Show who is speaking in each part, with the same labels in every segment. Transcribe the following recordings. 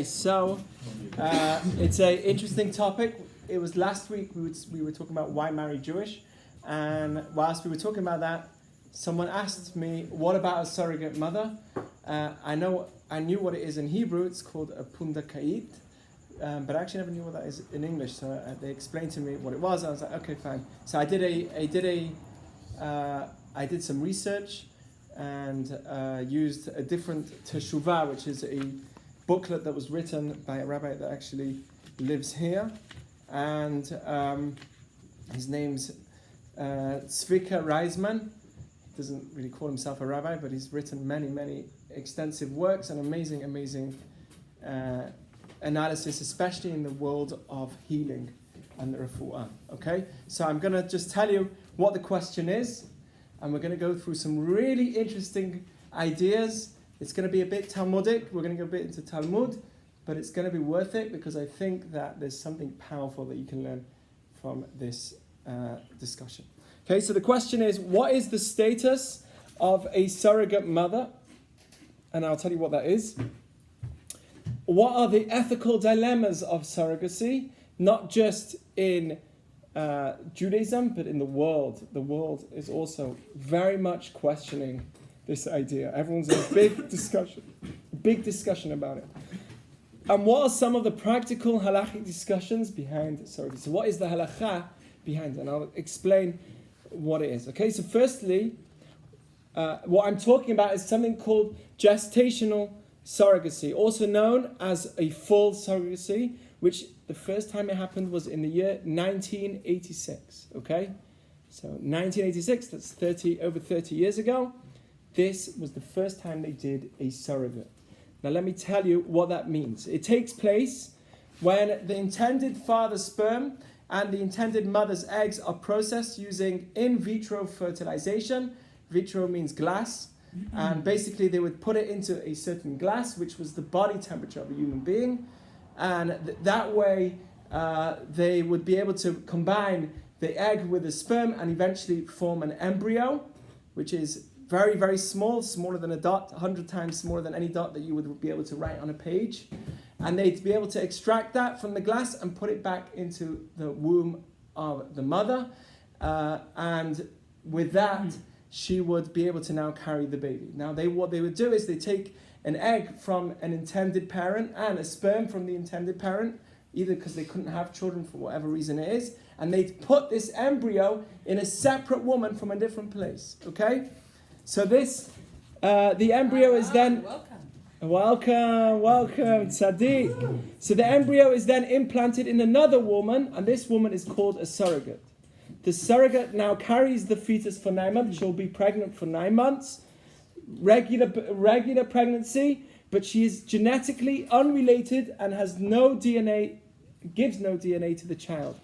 Speaker 1: So, it's an interesting topic. It was last week we were talking about why marry Jewish, and whilst we were talking about that, someone asked me, "What about a surrogate mother?" I knew what it is in Hebrew. It's called a pundakait, but I actually never knew what that is in English. So they explained to me what it was. And I was like, okay, fine. So I did some research and used a different teshuvah, which is a booklet that was written by a rabbi that actually lives here, and his name's Tzvika Reisman. He doesn't really call himself a rabbi, but he's written many extensive works and amazing analysis, especially in the world of healing and the refuah. Okay, so I'm going to just tell you what the question is, and we're going to go through some really interesting ideas. It's going to be a bit Talmudic. We're going to go a bit into Talmud, but it's going to be worth it because I think that there's something powerful that you can learn from this discussion. Okay, so the question is, what is the status of a surrogate mother? And I'll tell you what that is. What are the ethical dilemmas of surrogacy? Not just in Judaism, but in the world. The world is also very much questioning this idea. Everyone's in a big discussion about it. And what are some of the practical halachic discussions behind surrogacy? So what is the halacha behind it? And I'll explain what it is. Okay, so firstly, what I'm talking about is something called gestational surrogacy, also known as a full surrogacy, which the first time it happened was in the year 1986. Okay, so 1986, that's over 30 years ago. This was the first time they did a surrogate. Now let me tell you what that means. It takes place when the intended father's sperm and the intended mother's eggs are processed using in vitro fertilization. Vitro means glass. And basically they would put it into a certain glass, which was the body temperature of a human being. And that way they would be able to combine the egg with the sperm and eventually form an embryo, which is very small, smaller than a dot, 100 times smaller than any dot that you would be able to write on a page. And they'd be able to extract that from the glass and put it back into the womb of the mother. And with that, she would be able to now carry the baby. Now, what they would do is they take an egg from an intended parent and a sperm from the intended parent, either because they couldn't have children for whatever reason it is, and they'd put this embryo in a separate woman from a different place. Okay? So this, the embryo is then... Welcome, Tzaddik. So the embryo is then implanted in another woman, and this woman is called a surrogate. The surrogate now carries the fetus for 9 months. She'll be pregnant for 9 months. Regular pregnancy, but she is genetically unrelated and has no DNA, gives no DNA to the child.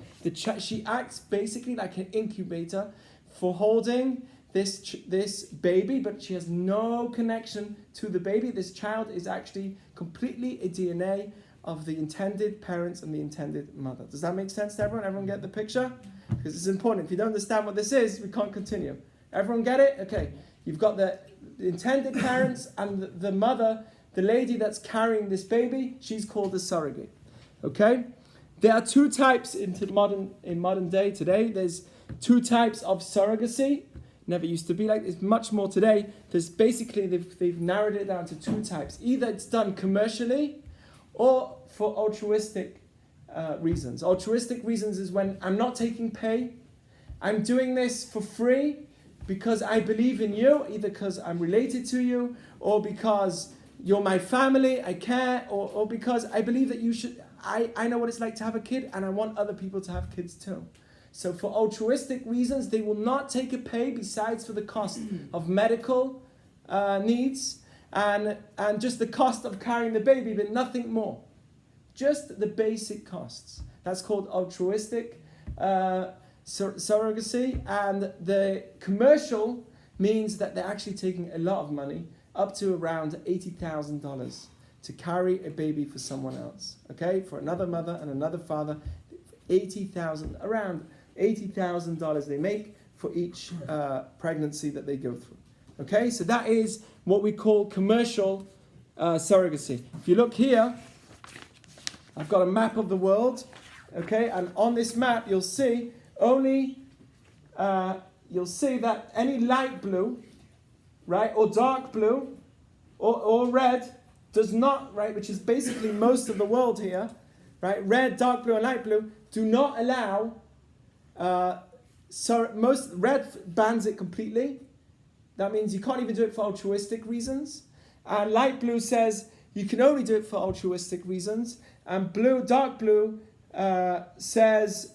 Speaker 1: She acts basically like an incubator for holding this baby, but she has no connection to the baby. This child is actually completely a DNA of the intended parents and the intended mother. Does that make sense to everyone? Everyone get the picture? Because it's important. If you don't understand what this is, we can't continue. Everyone get it? Okay. You've got the intended parents and the mother, the lady that's carrying this baby, she's called a surrogate. Okay? There are two types in modern day today. There's two types of surrogacy. Never used to be like this, much more today. There's basically, they've narrowed it down to two types. Either it's done commercially or for altruistic reasons. Altruistic reasons is when I'm not taking pay. I'm doing this for free because I believe in you, either because I'm related to you or because you're my family, I care, or because I believe that you should, I know what it's like to have a kid and I want other people to have kids too. So for altruistic reasons, they will not take a pay besides for the cost of medical needs and just the cost of carrying the baby, but nothing more. Just the basic costs. That's called altruistic surrogacy. And the commercial means that they're actually taking a lot of money, up to around $80,000 to carry a baby for someone else. Okay, for another mother and another father, around $80,000 they make for each pregnancy that they go through. Okay, so that is what we call commercial surrogacy. If you look here, I've got a map of the world, okay, and on this map you'll see that any light blue, right, or dark blue, or red does not, right, which is basically most of the world here, right, red, dark blue, and light blue do not allow. So most red bans it completely. That means you can't even do it for altruistic reasons. And light blue says you can only do it for altruistic reasons. And dark blue says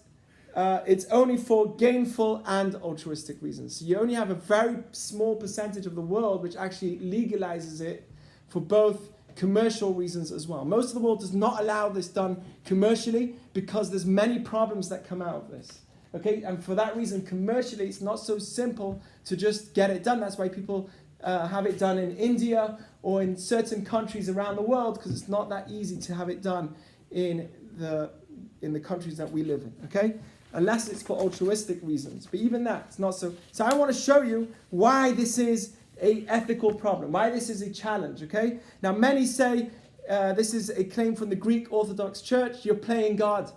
Speaker 1: it's only for gainful and altruistic reasons. So you only have a very small percentage of the world which actually legalizes it for both commercial reasons as well. Most of the world does not allow this done commercially because there's many problems that come out of this. Okay, and for that reason, commercially, it's not so simple to just get it done. That's why people have it done in India or in certain countries around the world, because it's not that easy to have it done in the countries that we live in. Okay, unless it's for altruistic reasons. But even that, it's not so. So I want to show you why this is an ethical problem, why this is a challenge. Okay, now many say this is a claim from the Greek Orthodox Church. You're playing God.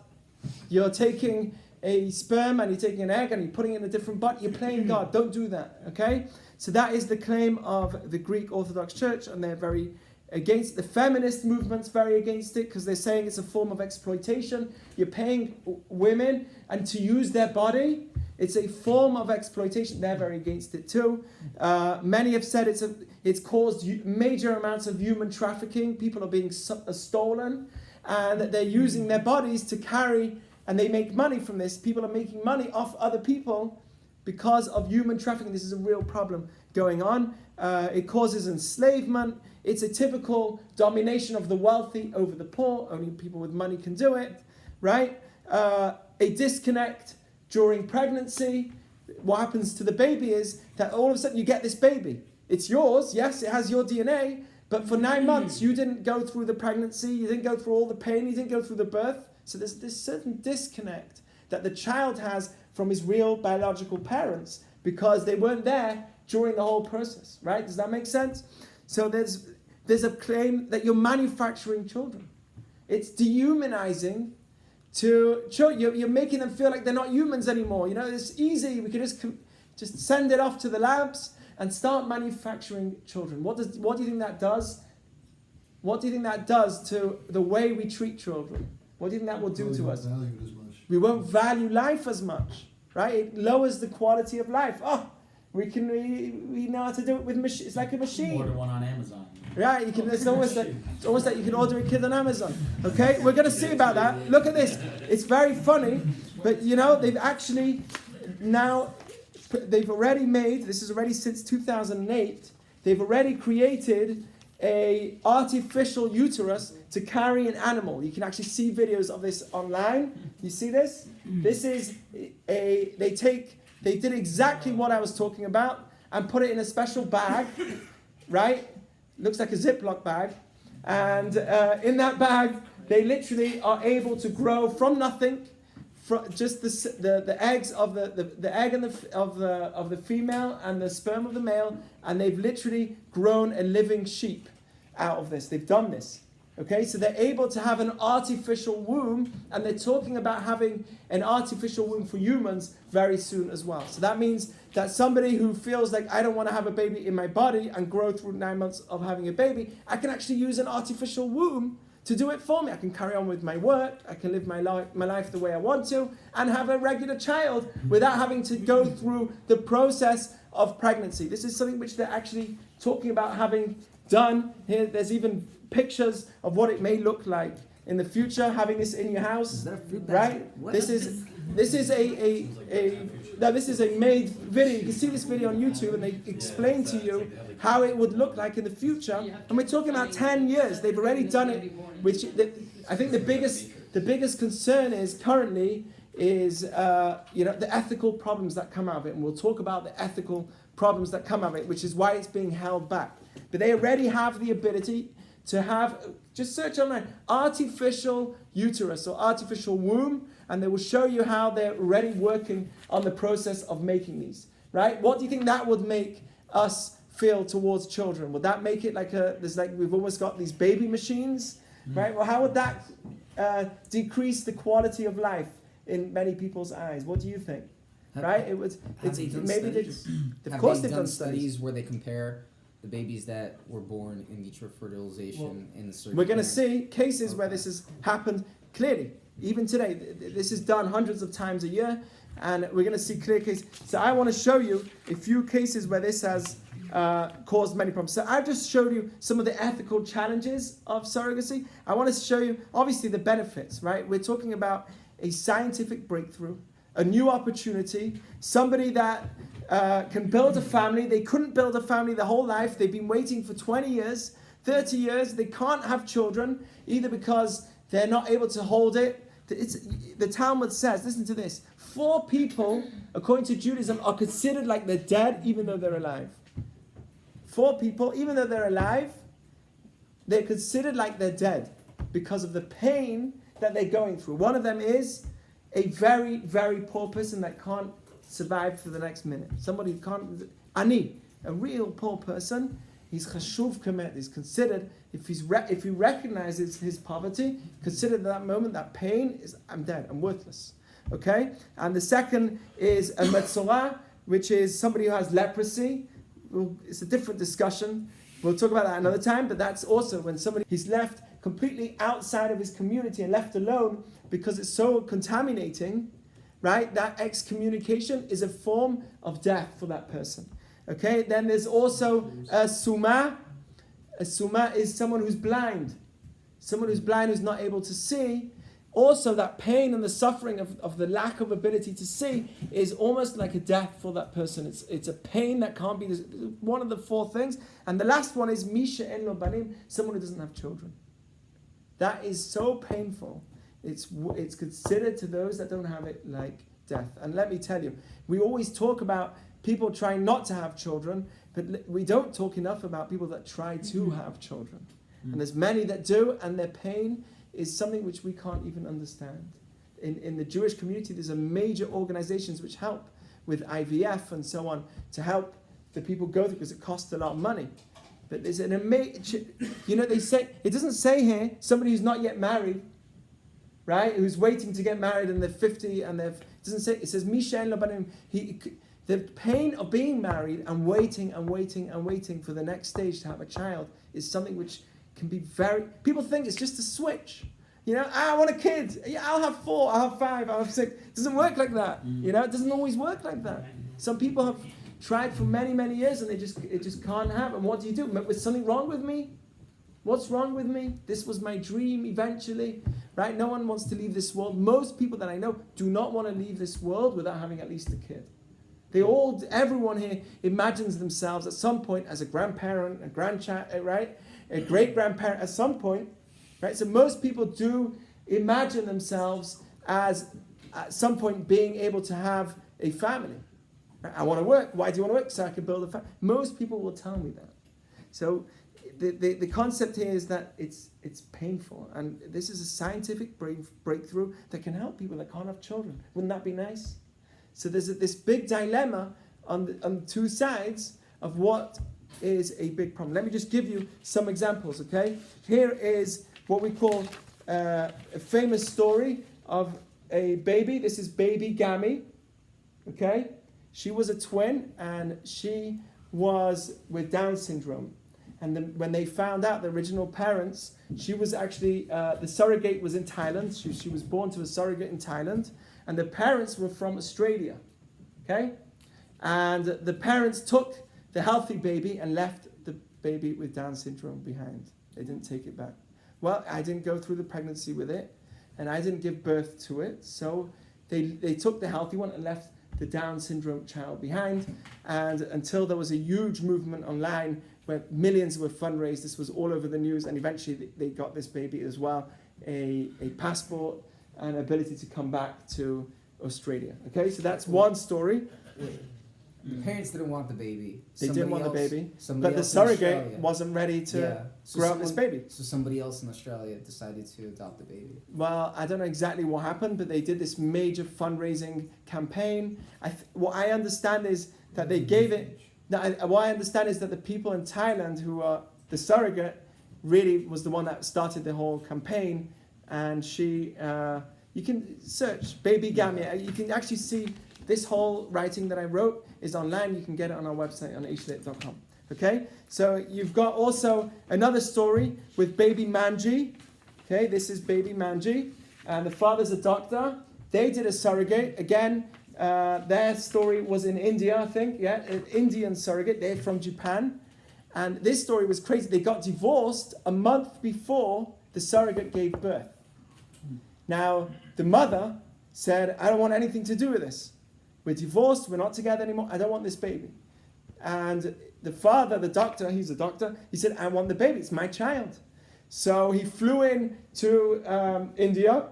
Speaker 1: You're taking a sperm and you're taking an egg and you're putting it in a different butt. You're playing God. Don't do that. Okay? So that is the claim of the Greek Orthodox Church, and they're very against. The feminist movement's very against it because they're saying it's a form of exploitation. You're paying women and to use their body. It's a form of exploitation. They're very against it too. Many have said it's caused major amounts of human trafficking. People are being stolen, and they're using their bodies to carry. And they make money from this. People are making money off other people because of human trafficking. This is a real problem going on. It causes enslavement. It's a typical domination of the wealthy over the poor. Only people with money can do it, right? A disconnect during pregnancy. What happens to the baby is that all of a sudden you get this baby. It's yours, yes, it has your DNA, but for 9 months you didn't go through the pregnancy, you didn't go through all the pain, you didn't go through the birth. So there's this certain disconnect that the child has from his real biological parents because they weren't there during the whole process, right? Does that make sense? So there's a claim that you're manufacturing children. It's dehumanizing to children. You're making them feel like they're not humans anymore. You know, it's easy. We can just send it off to the labs and start manufacturing children. What do you think that does? What do you think that does to the way we treat children? What do you think that will do to us? We won't value life as much, right? It lowers the quality of life. Oh, we know how to do it with machine. It's like a machine.
Speaker 2: Order one on Amazon.
Speaker 1: Right, it's almost like you can order a kid on Amazon. Okay, we're going to see about that. Look at this. It's very funny, but you know they've already made. This is already since 2008. They've already created a artificial uterus to carry an animal. You can actually see videos of this online. You see this? This is they did exactly what I was talking about and put it in a special bag, right? Looks like a Ziploc bag. And in that bag, they literally are able to grow from nothing, from just the eggs of the egg of the female and the sperm of the male, and they've literally grown a living sheep out of this. They've done this. Okay, so they're able to have an artificial womb, and they're talking about having an artificial womb for humans very soon as well. So that means that somebody who feels like I don't want to have a baby in my body and grow through 9 months of having a baby, I can actually use an artificial womb to do it for me. I can carry on with my work, I can live my life the way I want to, and have a regular child without having to go through the process of pregnancy. This is something which they're actually talking about having done. Here, there's even pictures of what it may look like in the future, having this in your house, right? This is a made video. You can see this video on YouTube, and they explain to you how it would look like in the future. And we're talking about 10 years. They've already done it. Which I think the biggest concern is currently is the ethical problems that come out of it, and we'll talk about the ethical problems that come out of it, which is why it's being held back. But they already have the ability to have, just search online, artificial uterus or artificial womb, and they will show you how they're already working on the process of making these, right? What do you think that would make us feel towards children? Would that make it we've almost got these baby machines, right? Well, how would that decrease the quality of life in many people's eyes? What do you think? Right? Of course they've done studies
Speaker 2: where they compare the babies that were born in vitro fertilization in the surrogate.
Speaker 1: We're going to see cases where this has happened clearly. Even today, this is done hundreds of times a year, and we're going to see clear cases. So I want to show you a few cases where this has caused many problems. So I've just showed you some of the ethical challenges of surrogacy. I want to show you, obviously, the benefits, right? We're talking about a scientific breakthrough, a new opportunity, somebody that can build a family. They couldn't build a family their whole life. They've been waiting for 20 years, 30 years. They can't have children, either because they're not able to hold it. The Talmud says, listen to this, 4 people, according to Judaism, are considered like they're dead even though they're alive. 4 people, even though they're alive, they're considered like they're dead because of the pain that they're going through. One of them is a very, very poor person that can't survive for the next minute. Somebody who can't, ani, a real poor person, he's chashuv kamet, he's considered, if he recognizes his poverty, consider that moment, that pain, is I'm dead, I'm worthless. Okay? And the second is a metzorah, which is somebody who has leprosy. It's a different discussion. We'll talk about that another time, but that's also when somebody he's left completely outside of his community and left alone because it's so contaminating, right? That excommunication is a form of death for that person. Okay, then there's also a summa. A summa is someone who's blind. Someone who's blind, who's not able to see. Also, that pain and the suffering of the lack of ability to see is almost like a death for that person. It's a pain that can't be one of the 4 things. And the last one is misha en lo banim, someone who doesn't have children. That is so painful. It's considered to those that don't have it like death. And let me tell you, we always talk about people trying not to have children, but we don't talk enough about people that try to have children. And there's many that do, and their pain is something which we can't even understand. In the Jewish community, there's a major organizations which help with IVF and so on to help the people go through because it costs a lot of money. But there's an amazing, they say, it doesn't say here somebody who's not yet married, right? Who's waiting to get married and they're 50 and it doesn't say, it says, Misha en lo banim. The pain of being married and waiting and waiting and waiting for the next stage to have a child is something which can be people think it's just a switch. I want a kid. Yeah, I'll have 4, I'll have 5, I'll have 6. It doesn't work like that. It doesn't always work like that. Some people have tried for many, many years and it just can't have. And what do you do? Was something wrong with me? What's wrong with me? This was my dream eventually, right? No one wants to leave this world. Most people that I know do not want to leave this world without having at least a kid. Everyone here imagines themselves at some point as a grandparent, a grandchild, right? A great-grandparent at some point, right? So most people do imagine themselves as at some point being able to have a family. Right? I want to work. Why do you want to work? So I can build a family. Most people will tell me that. So the concept here is that it's painful, and this is a scientific breakthrough that can help people that can't have children. Wouldn't that be nice? So there's this big dilemma on 2 sides of what is a big problem. Let me just give you some examples, okay? Here is what we call a famous story of a baby. This is baby Gami, okay? She was a twin and she was with Down syndrome. And when they found out the original parents, she was actually, the surrogate was in Thailand. She was born to a surrogate in Thailand. And the parents were from Australia, okay? And the parents took the healthy baby and left the baby with Down syndrome behind. They didn't take it back. Well, I didn't go through the pregnancy with it, and I didn't give birth to it, so they took the healthy one and left the Down syndrome child behind, and until there was a huge movement online where millions were fundraised, this was all over the news, and eventually they got this baby as well, a passport, and ability to come back to Australia. Okay, so that's one story.
Speaker 2: The parents didn't want the baby.
Speaker 1: They didn't want the baby, but the surrogate wasn't ready to grow up this baby.
Speaker 2: So somebody else in Australia decided to adopt the baby.
Speaker 1: Well, I don't know exactly what happened, but they did this major fundraising campaign. What I understand is that they gave it. What I understand is that the people in Thailand who are the surrogate really was the one that started the whole campaign. and she, you can search baby gamia. You can actually see this whole writing that I wrote is online. You can get it on our website on ishlit.com. Okay, so you've got also another story with baby Manji. Okay, this is baby Manji, and the father's a doctor. They did a surrogate. Again, their story was in India, I think. Yeah, an Indian surrogate. They're from Japan. And this story was crazy. They got divorced a month before the surrogate gave birth. Now, the mother said, I don't want anything to do with this. We're divorced. We're not together anymore. I don't want this baby. And the father, the doctor, he's a doctor, he said, I want the baby. It's my child. So he flew in to India.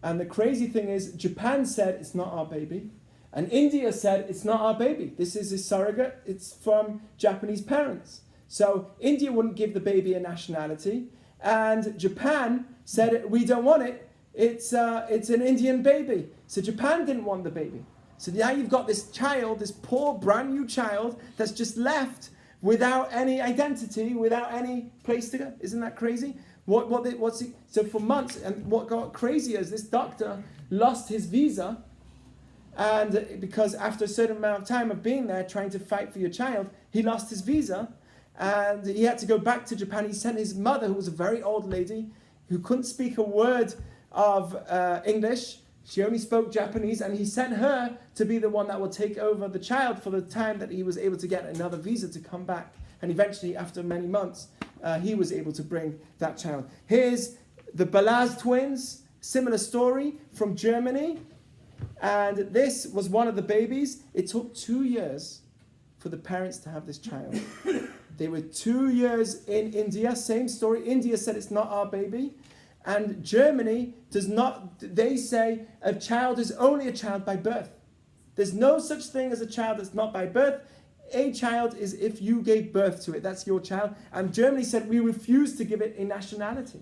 Speaker 1: And the crazy thing is, Japan said, it's not our baby. And India said, it's not our baby. This is a surrogate. It's from Japanese parents. So India wouldn't give the baby a nationality. And Japan said, we don't want it. It's an Indian baby. So Japan didn't want the baby. So now you've got this child, this poor brand new child that's just left without any identity, without any place to go. Isn't that crazy? So for months, and what got crazy is this doctor lost his visa. And because after a certain amount of time of being there, trying to fight for your child, he lost his visa. And he had to go back to Japan. He sent his mother, who was a very old lady, who couldn't speak a word of English. She only spoke Japanese. And he sent her to be the one that would take over the child for the time that he was able to get another visa to come back. And eventually, after many months, he was able to bring that child. Here's the Balaz twins, similar story from Germany. And this was one of the babies. It took 2 years for the parents to have this child. They were 2 years in India, same story. India said it's not our baby. And Germany does not, they say a child is only a child by birth. There's no such thing as a child that's not by birth. A child is if you gave birth to it, that's your child. And Germany said we refuse to give it a nationality.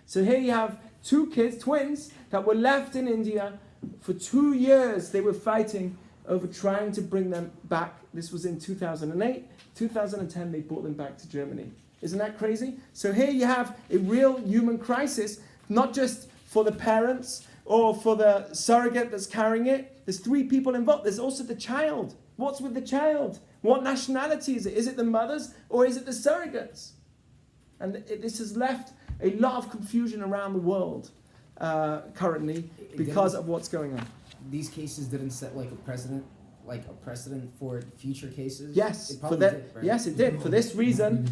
Speaker 1: So here you have 2 kids, twins, that were left in India. For 2 years, they were fighting over trying to bring them back. This was in 2008. 2010, they brought them back to Germany. Isn't that crazy? So here you have a real human crisis, not just for the parents or for the surrogate that's carrying it. There's 3 people involved. There's also the child. What's with the child? What nationality is it? Is it the mothers or is it the surrogates? And this has left a lot of confusion around the world currently because of what's going on.
Speaker 2: These cases didn't set like a precedent for future cases.
Speaker 1: Yes,
Speaker 2: it
Speaker 1: for that.
Speaker 2: did, right?
Speaker 1: Yes, it did. For this reason,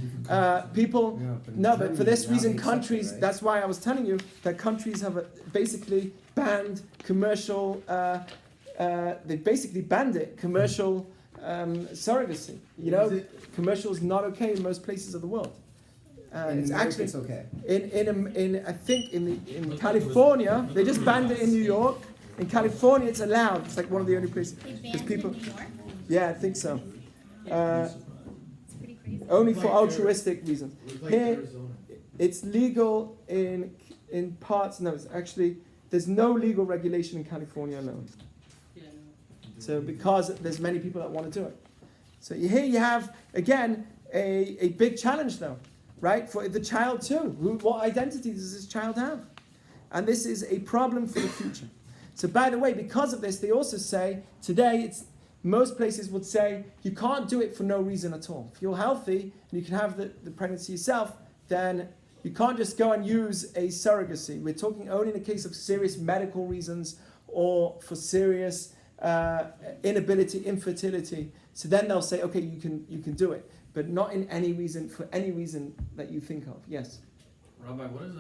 Speaker 1: people. But for this reason, countries. Right? That's why I was telling you that countries have basically banned commercial. They basically banned it. Commercial surrogacy. You know, commercial is not okay in most places of the world. And it's actually
Speaker 2: it's okay.
Speaker 1: In I think in California, they just banned it in New York. In California, it's allowed. It's like one of the only places. Because people.
Speaker 3: In New York?
Speaker 1: Yeah, I think so.
Speaker 3: It's pretty crazy.
Speaker 1: Only for altruistic reasons.
Speaker 4: Like
Speaker 1: Here,
Speaker 4: Arizona.
Speaker 1: it's legal in parts. No, it's actually there's no legal regulation in California alone. So because there's many people that want to do it. So here you have again a big challenge though, right? For the child too. What identity does this child have? And this is a problem for the future. So by the way, because of this, they also say today most places would say you can't do it for no reason at all. If you're healthy and you can have the pregnancy yourself, then you can't just go and use a surrogacy. We're talking only in the case of serious medical reasons or for serious inability, infertility. So then they'll say, okay, you can do it, but not in any reason for any reason that you think of. Yes.
Speaker 4: Rabbi, what does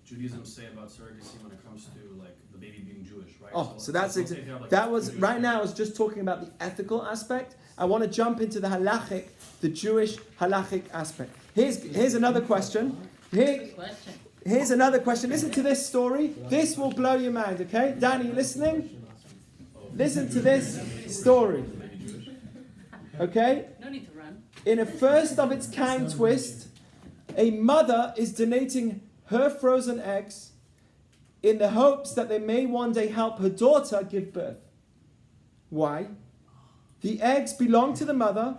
Speaker 4: Judaism say about surrogacy when it comes to like the baby being Jewish, right?
Speaker 1: Oh, so that's
Speaker 4: let's say if you have, like,
Speaker 1: that was
Speaker 4: Jewish
Speaker 1: right now. I
Speaker 4: baby.
Speaker 1: was just talking about the ethical aspect. I want to jump into the halachic, the Jewish halachic aspect. Here's another question. Here's another question. Listen to this story. This will blow your mind. Okay, Danny, you listening? Listen to this story. Okay.
Speaker 3: No need to run.
Speaker 1: In a first of its kind twist, a mother is donating her frozen eggs in the hopes that they may one day help her daughter give birth. Why? The eggs belong to the mother,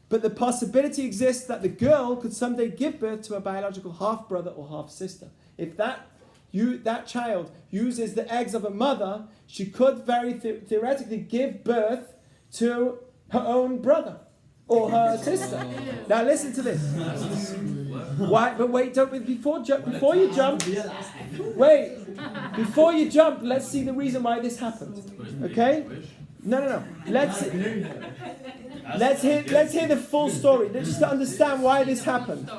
Speaker 1: but the possibility exists that the girl could someday give birth to a biological half-brother or half-sister. If that that child uses the eggs of a mother, she could very theoretically give birth to her own brother or her sister. Now listen to this. Why? But wait, before you jump. Wait, before you jump, let's see the reason why this happened. Okay? No. Let's hear the full story, just to understand why this happened.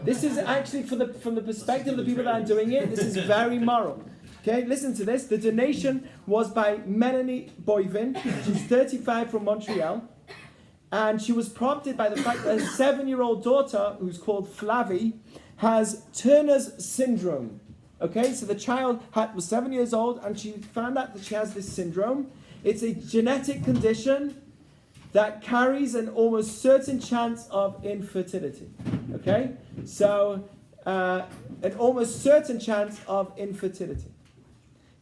Speaker 1: This is actually from the perspective of the people that are doing it. This is very moral. Okay, listen to this. The donation was by Melanie Boivin. She's 35 from Montreal. And she was prompted by the fact that her 7-year-old daughter, who's called Flavie, has Turner's syndrome. Okay, so the child was 7 years old and she found out that she has this syndrome. It's a genetic condition that carries an almost certain chance of infertility. Okay, so an almost certain chance of infertility.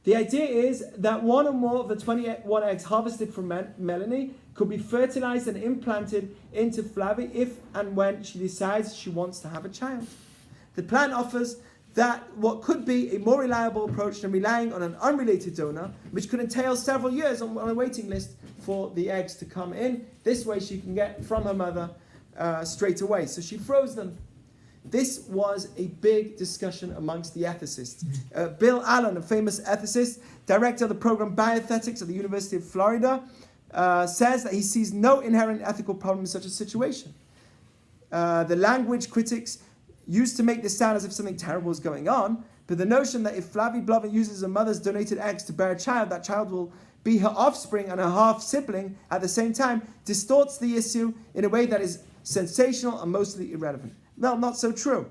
Speaker 1: The idea is that one or more of the 21 eggs harvested from Melanie could be fertilized and implanted into Flavie if and when she decides she wants to have a child. The plan offers that what could be a more reliable approach than relying on an unrelated donor, which could entail several years on a waiting list for the eggs to come in. This way she can get from her mother straight away. So she froze them. This was a big discussion amongst the ethicists. Bill Allen, a famous ethicist, director of the program Bioethics at the University of Florida, says that he sees no inherent ethical problem in such a situation. The language critics used to make this sound as if something terrible is going on, but the notion that if Flavie Blover uses her mother's donated eggs to bear a child, that child will be her offspring and her half-sibling at the same time distorts the issue in a way that is sensational and mostly irrelevant. No, not so true,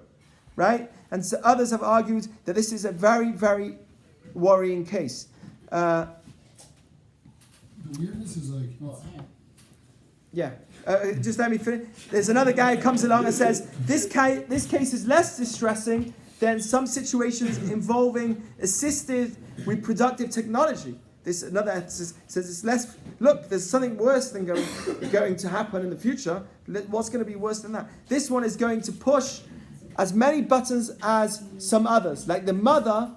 Speaker 1: right? And so others have argued that this is a very, very worrying case.
Speaker 5: The weirdness is like,
Speaker 1: Yeah. Just let me finish. There's another guy who comes along and says, this case is less distressing than some situations involving assisted reproductive technology. This another ethicist says it's less. Look, there's something worse than going to happen in the future. What's going to be worse than that? This one is going to push as many buttons as some others, like the mother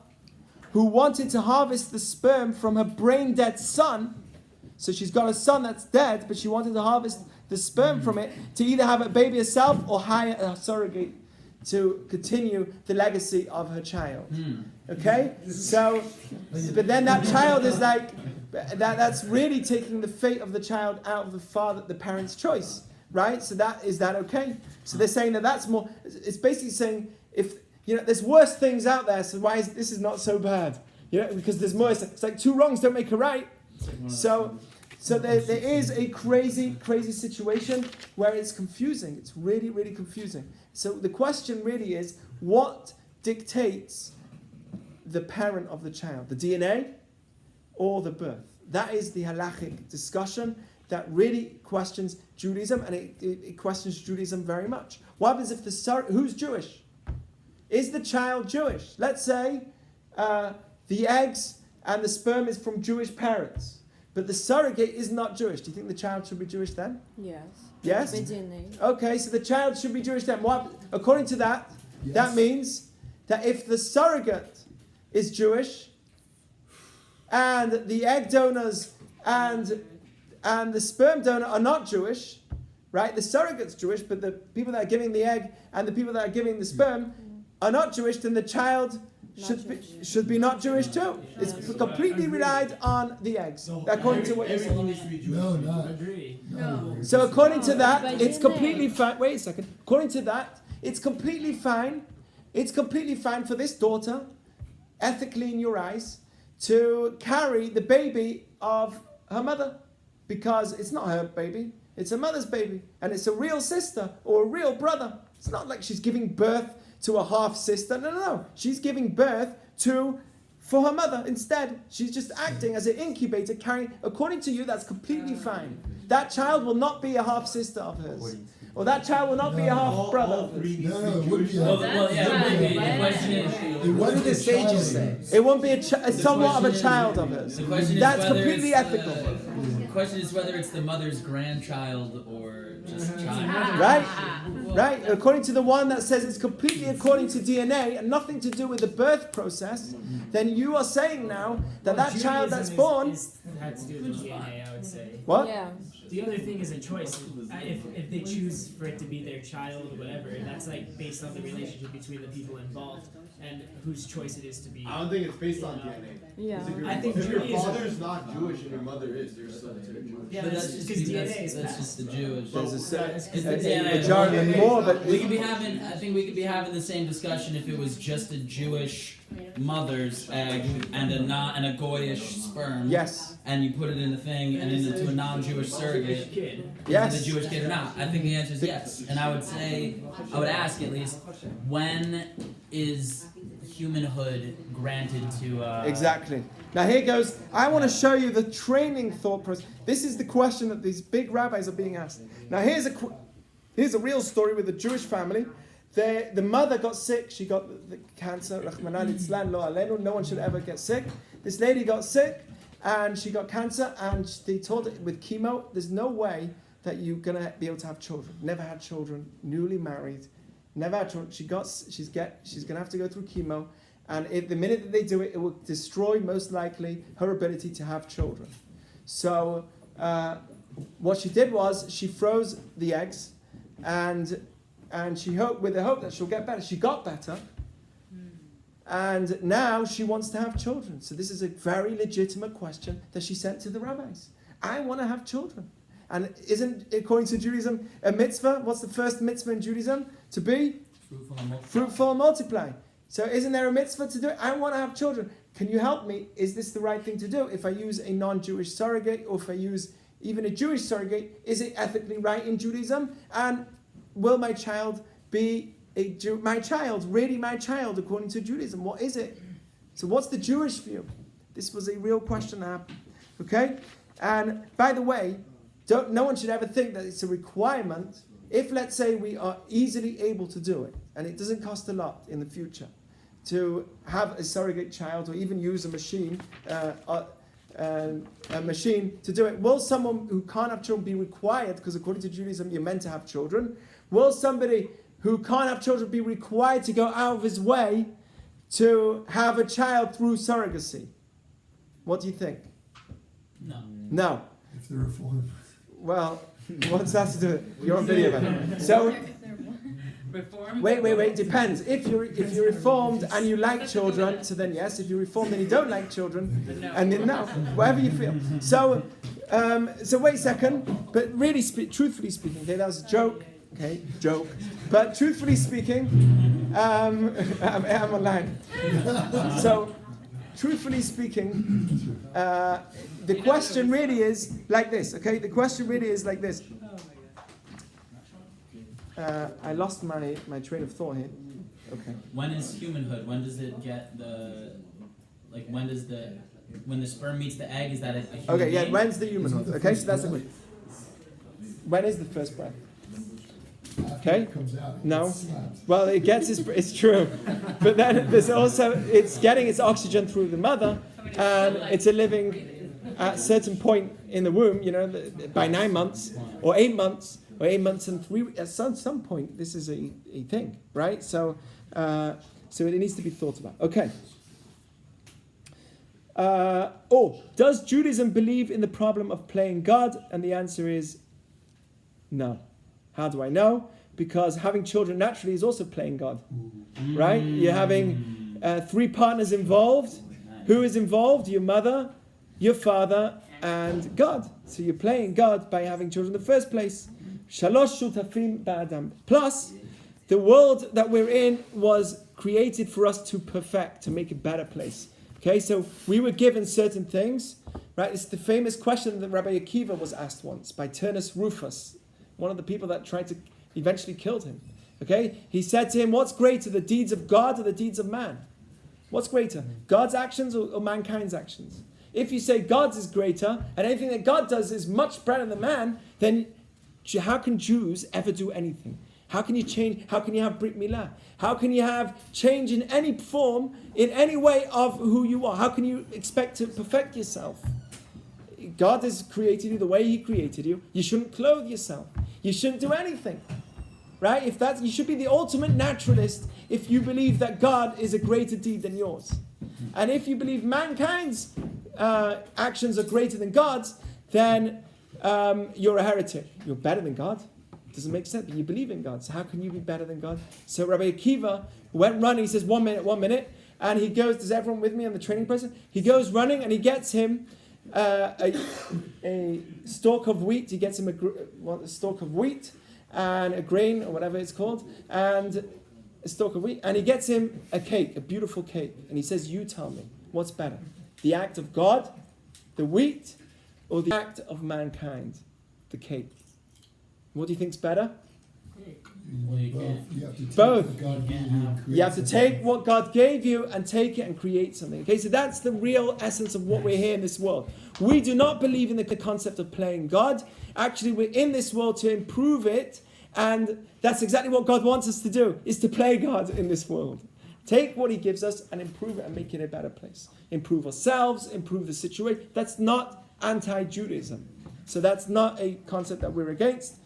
Speaker 1: who wanted to harvest the sperm from her brain-dead son. So she's got a son that's dead, but she wanted to harvest the sperm from it to either have a baby herself or hire a surrogate to continue the legacy of her child. Okay? So, but then that child is like, that's really taking the fate of the child out of the parent's choice, right? So is that okay? So they're saying that's more, it's basically saying, if, there's worse things out there, so why is this not so bad? Because there's more, it's like 2 wrongs don't make a right. So there is a crazy, crazy situation where it's confusing. It's really, really confusing. So the question really is, what dictates the parent of the child? The DNA or the birth? That is the halachic discussion that really questions Judaism, and it questions Judaism very much. What happens if who's Jewish? Is the child Jewish? Let's say the eggs and the sperm is from Jewish parents. But the surrogate is not Jewish. Do you think the child should be Jewish then?
Speaker 6: Yes.
Speaker 1: Yes? Okay, so the child should be Jewish then. According to that,
Speaker 5: yes.
Speaker 1: That means that if the surrogate is Jewish, and the egg donors and the sperm donor are not Jewish, right? The surrogate's Jewish, but the people that are giving the egg and the people that are giving the sperm are not Jewish, then the child should be not Jewish too. It's completely relied on the eggs, according to what you're saying.
Speaker 5: No, not.
Speaker 6: No.
Speaker 1: So according to that, it's completely fine. Wait a second. According to that, it's completely fine. It's completely fine for this daughter, ethically in your eyes, to carry the baby of her mother, because it's not her baby. It's her mother's baby, and it's a real sister or a real brother. It's not like she's giving birth to a half sister. No. She's giving birth for her mother instead. She's just acting as an incubator, carrying. According to you, that's completely fine. That child will not be a half sister of hers, or that child will not be a half brother of hers.
Speaker 5: No, it would be.
Speaker 2: The question is,
Speaker 7: What do the sages say?
Speaker 1: It won't be somewhat of a child of hers.
Speaker 2: the question is
Speaker 1: That's
Speaker 2: whether
Speaker 1: completely
Speaker 2: it's,
Speaker 1: ethical.
Speaker 2: The question is whether it's the mother's grandchild or
Speaker 1: Right? Right? According to the one that says it's completely according to DNA and nothing to do with the birth process, then you are saying now that child that's born...
Speaker 5: had to do with DNA, I would say.
Speaker 1: What?
Speaker 6: Yeah.
Speaker 5: The other thing is a choice. If they choose for it to be their child or whatever, that's like based on the relationship between the people involved and whose choice it is to be.
Speaker 7: I don't think it's based on DNA.
Speaker 6: Yeah.
Speaker 5: I think
Speaker 7: If your
Speaker 5: Judaism-
Speaker 7: father's not Jewish and your mother is, you're still considered Jewish.
Speaker 5: Yeah,
Speaker 2: But
Speaker 5: that's
Speaker 2: that's
Speaker 5: just
Speaker 2: just
Speaker 5: because
Speaker 2: that's,
Speaker 5: DNA is
Speaker 2: that's
Speaker 5: passed.
Speaker 2: just the Jewish.
Speaker 1: There's
Speaker 2: DNA.
Speaker 1: a jar and more, but
Speaker 8: We could be having. I think we could be having the same discussion if it was just a Jewish mother's egg and a goyish sperm.
Speaker 1: yes,
Speaker 8: And you put it in a thing and into a non-Jewish surrogate.
Speaker 5: Kid.
Speaker 1: yes.
Speaker 8: Is it a Jewish kid or not? I think the answer is yes. And I would ask at least, when is humanhood granted to?
Speaker 1: Exactly. Now here goes. I want to show you the training thought process. This is the question that these big rabbis are being asked. Now here's a real story with a Jewish family. The mother got sick. She got the cancer. Rahmanan litzlan lo alenu. No one should ever get sick. This lady got sick and she got cancer. And they told her with chemo, there's no way that you're gonna be able to have children. Never had children. Newly married. Never had children. She's gonna have to go through chemo. And the minute that they do it, it will destroy, most likely, her ability to have children. So what she did was she froze the eggs, and she hoped, with the hope that she'll get better. She got better, and now she wants to have children. So this is a very legitimate question that she sent to the rabbis. I want to have children. And isn't, according to Judaism, a mitzvah? What's the first mitzvah in Judaism? To be fruitful and multiply. So isn't there a mitzvah to do it? I want to have children. Can you help me? Is this the right thing to do? If I use a non-Jewish surrogate, or if I use even a Jewish surrogate, is it ethically right in Judaism? And will my child be my child, really my child, according to Judaism? What is it? So what's the Jewish view? This was a real question to happen. Okay? And by the way, no one should ever think that it's a requirement. If, let's say, we are easily able to do it, and it doesn't cost a lot in the future, to have a surrogate child or even use a machine to do it, will someone who can't have children be required, because according to Judaism you're meant to have children, will somebody who can't have children be required to go out of his way to have a child through surrogacy? What do you think? No.
Speaker 9: If they're reformed.
Speaker 1: Well, what's that to do with it? You're on video, man. So, wait, depends. If you're reformed and you like children, so then yes. If you're reformed and you don't like children, and then no, whatever you feel. So wait a second. But really, truthfully speaking, okay, that was a joke. Okay, joke. But truthfully speaking, I'm online. So, truthfully speaking, the question really is like this. Okay, the question really is like this. I lost my train of thought here. Okay.
Speaker 8: When is humanhood? When does it get when the sperm meets the egg? Is that a human
Speaker 1: Okay, yeah.
Speaker 8: being?
Speaker 1: When's the humanhood? Okay, so that's the question. When is the first breath? Okay.
Speaker 9: Comes out.
Speaker 1: No. Well, it gets it's true, but then there's also it's getting its oxygen through the mother, and it's a living at a certain point in the womb. You know, by 9 months or 8 months. Or 8 months and 3. At some point, this is a thing, right? So it needs to be thought about. Okay. Does Judaism believe in the problem of playing God? And the answer is no. How do I know? Because having children naturally is also playing God, right? You're having 3 partners involved. Who is involved? Your mother, your father, and God. So you're playing God by having children in the first place. Shalosh shutafim ba'adam. Plus, the world that we're in was created for us to perfect, to make a better place. Okay, so we were given certain things, right? It's the famous question that Rabbi Akiva was asked once by Turnus Rufus, one of the people that tried to eventually killed him. Okay, he said to him, "What's greater, the deeds of God or the deeds of man? What's greater, God's actions or mankind's actions? If you say God's is greater and anything that God does is much better than man, then how can Jews ever do anything? How can you change? How can you have Brit Milah? How can you have change in any form, in any way of who you are? How can you expect to perfect yourself? God has created you the way He created you. You shouldn't clothe yourself. you shouldn't do anything. Right? If that's, you should be the ultimate naturalist if you believe that God is a greater deed than yours. And if you believe mankind's actions are greater than God's, then you're a heretic. You're better than God. Doesn't make sense, but you believe in God. So how can you be better than God? So Rabbi Akiva went running. He says, 1 minute. And he goes, is everyone with me on the training process? He goes running and he gets him a stalk of wheat. He gets him a stalk of wheat and a grain or whatever it's called, and a stalk of wheat. And he gets him a cake, a beautiful cake. And he says, you tell me, what's better? The act of God, the wheat, or the act of mankind, the cake? What do you think's better? Both. You have to take what God gave you and take it and create something. Okay, so that's the real essence of what we're here in this world. We do not believe in the concept of playing God. Actually, we're in this world to improve it, and that's exactly what God wants us to do, is to play God in this world. Take what he gives us and improve it and make it a better place. Improve ourselves, improve the situation. That's not anti-Judaism. So that's not a concept that we're against.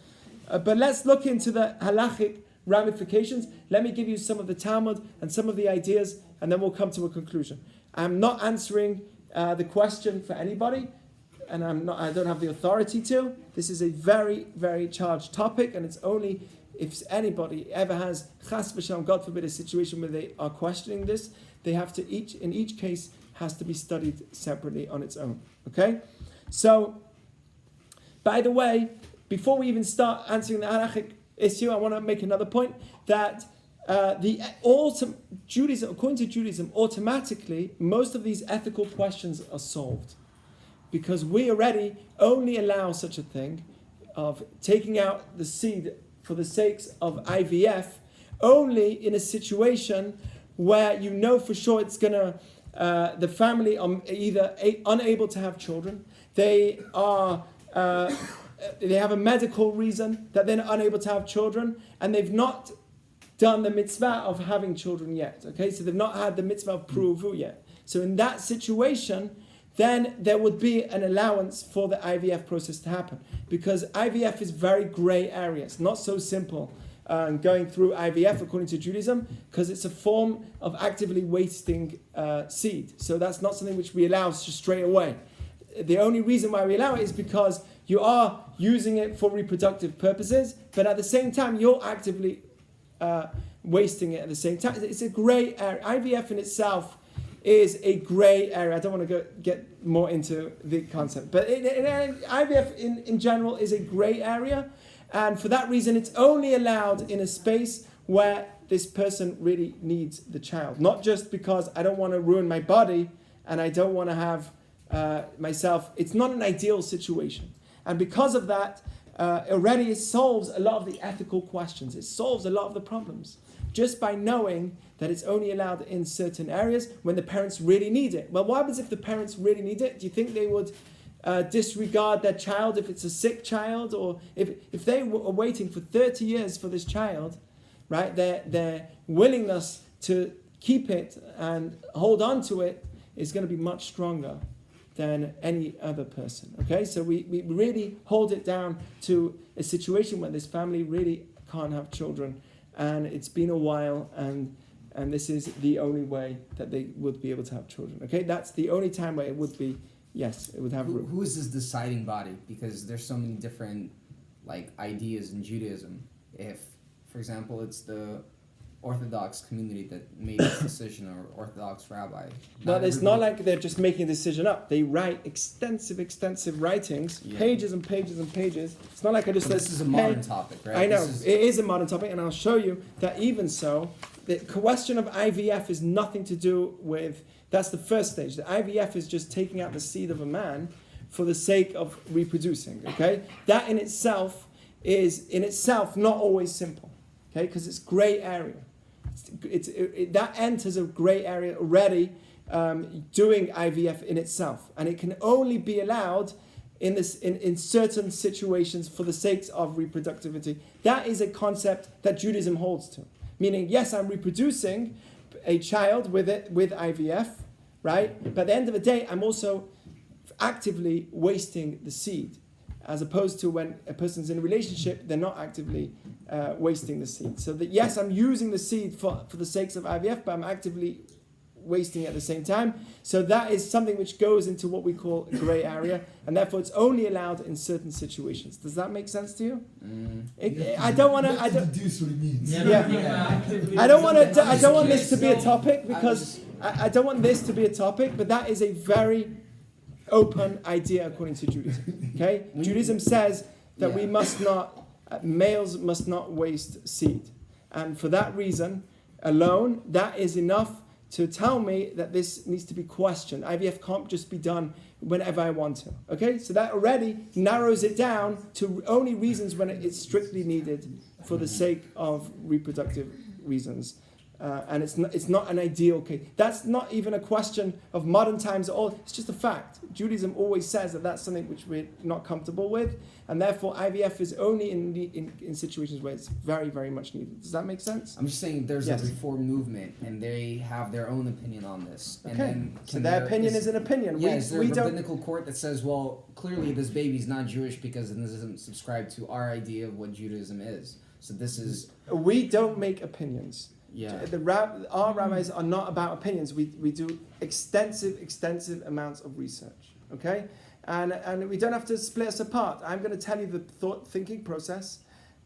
Speaker 1: But let's look into the halachic ramifications. Let me give you some of the Talmud and some of the ideas, and then we'll come to a conclusion. I'm not answering the question for anybody, and I don't have the authority to. This is a very, very charged topic, and it's only if anybody ever has, chas v'shalom, God forbid, a situation where they are questioning this, they have to in each case has to be studied separately on its own. Okay? So, by the way, before we even start answering the halachic issue, I want to make another point that Judaism, according to Judaism, automatically most of these ethical questions are solved, because we already only allow such a thing of taking out the seed for the sakes of IVF only in a situation where you know for sure it's gonna the family are either unable to have children, they have a medical reason that they're unable to have children, and they've not done the mitzvah of having children yet. Okay, so they've not had the mitzvah of pruvu yet. So in that situation, then there would be an allowance for the IVF process to happen, because IVF is very gray area. It's not so simple going through IVF according to Judaism, because it's a form of actively wasting seed. So that's not something which we allow just straight away. The only reason why we allow it is because you are using it for reproductive purposes, but at the same time, you're actively wasting it at the same time. It's a gray area. IVF in itself is a gray area. I don't want to get more into the concept, but IVF in general is a gray area, and for that reason, it's only allowed in a space where this person really needs the child. Not just because I don't want to ruin my body and I don't want to have myself. It's not an ideal situation. And because of that, already it solves a lot of the ethical questions. It solves a lot of the problems. Just by knowing that it's only allowed in certain areas when the parents really need it. Well, what happens if the parents really need it? Do you think they would disregard their child if it's a sick child? Or if they are waiting for 30 years for this child, right? Their willingness to keep it and hold on to it is going to be much stronger than any other person. Okay, so we really hold it down to a situation where this family really can't have children, and it's been a while, and this is the only way that they would be able to have children. Okay, that's the only time where it would be, yes, it would have room.
Speaker 2: Who is this deciding body? Because there's so many different ideas in Judaism. If, for example, it's the Orthodox community that made this decision, or Orthodox rabbi.
Speaker 1: But it's not like they're just making a decision up. They write extensive writings, pages and pages and pages. It's not like I just said,
Speaker 2: this is a modern topic, right?
Speaker 1: I know, it is a modern topic, and I'll show you that even so, the question of IVF is nothing to do with, that's the first stage. The IVF is just taking out the seed of a man for the sake of reproducing, okay? That in itself is not always simple, okay? Because it's gray area. That enters a gray area already, doing IVF in itself, and it can only be allowed in certain situations for the sake of reproductivity. That is a concept that Judaism holds to, meaning yes, I'm reproducing a child with IVF, right? But at the end of the day, I'm also actively wasting the seed, as opposed to when a person's in a relationship, they're not actively wasting the seed. So that yes, I'm using the seed for the sakes of IVF, but I'm actively wasting it at the same time. So that is something which goes into what we call a grey area, and therefore it's only allowed in certain situations. Does that make sense to you? I don't want to. I don't.
Speaker 7: Deduce what it means.
Speaker 1: I don't want to. I don't want this to be a topic because I don't want this to be a topic. But that is a very open idea according to Judaism. Okay, Judaism says that we must not. Males must not waste seed, and for that reason alone, that is enough to tell me that this needs to be questioned. IVF can't just be done whenever I want to. Okay, so that already narrows it down to only reasons when it's strictly needed for the sake of reproductive reasons. And it's not an ideal case. That's not even a question of modern times at all. It's just a fact. Judaism always says that that's something which we're not comfortable with, and therefore IVF is only in situations where it's very, very much needed. Does that make sense?
Speaker 2: I'm just saying there's a reform movement, and they have their own opinion on this. And then
Speaker 1: so their opinion is an opinion.
Speaker 2: Yeah, is there a rabbinical court that says, well, clearly this baby's not Jewish because it doesn't subscribe to our idea of what Judaism is. So this is...
Speaker 1: We don't make opinions.
Speaker 2: Yeah.
Speaker 1: Our rabbis are not about opinions. We do extensive amounts of research. Okay, and we don't have to split us apart. I'm going to tell you the thinking process,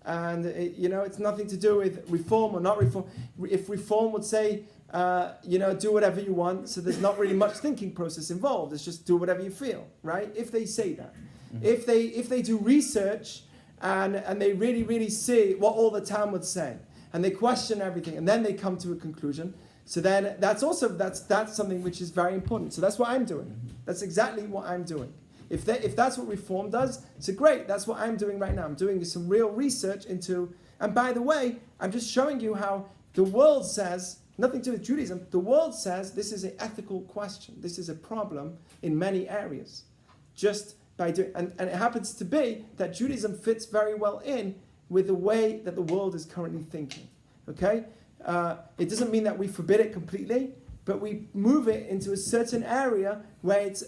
Speaker 1: and it's nothing to do with reform or not reform. If reform would say, do whatever you want, so there's not really much thinking process involved. It's just do whatever you feel, right? If they say that, if they do research and they really see what all the Talmud would say. And they question everything, and then they come to a conclusion. So then that's something which is very important. So that's what I'm doing. That's exactly what I'm doing. If that's what reform does, so great. That's what I'm doing right now. I'm doing some real research into. And by the way, I'm just showing you how the world says nothing to do with Judaism. The world says this is an ethical question. This is a problem in many areas. Just by doing, and it happens to be that Judaism fits very well in with the way that the world is currently thinking, okay? It doesn't mean that we forbid it completely, but we move it into a certain area where it's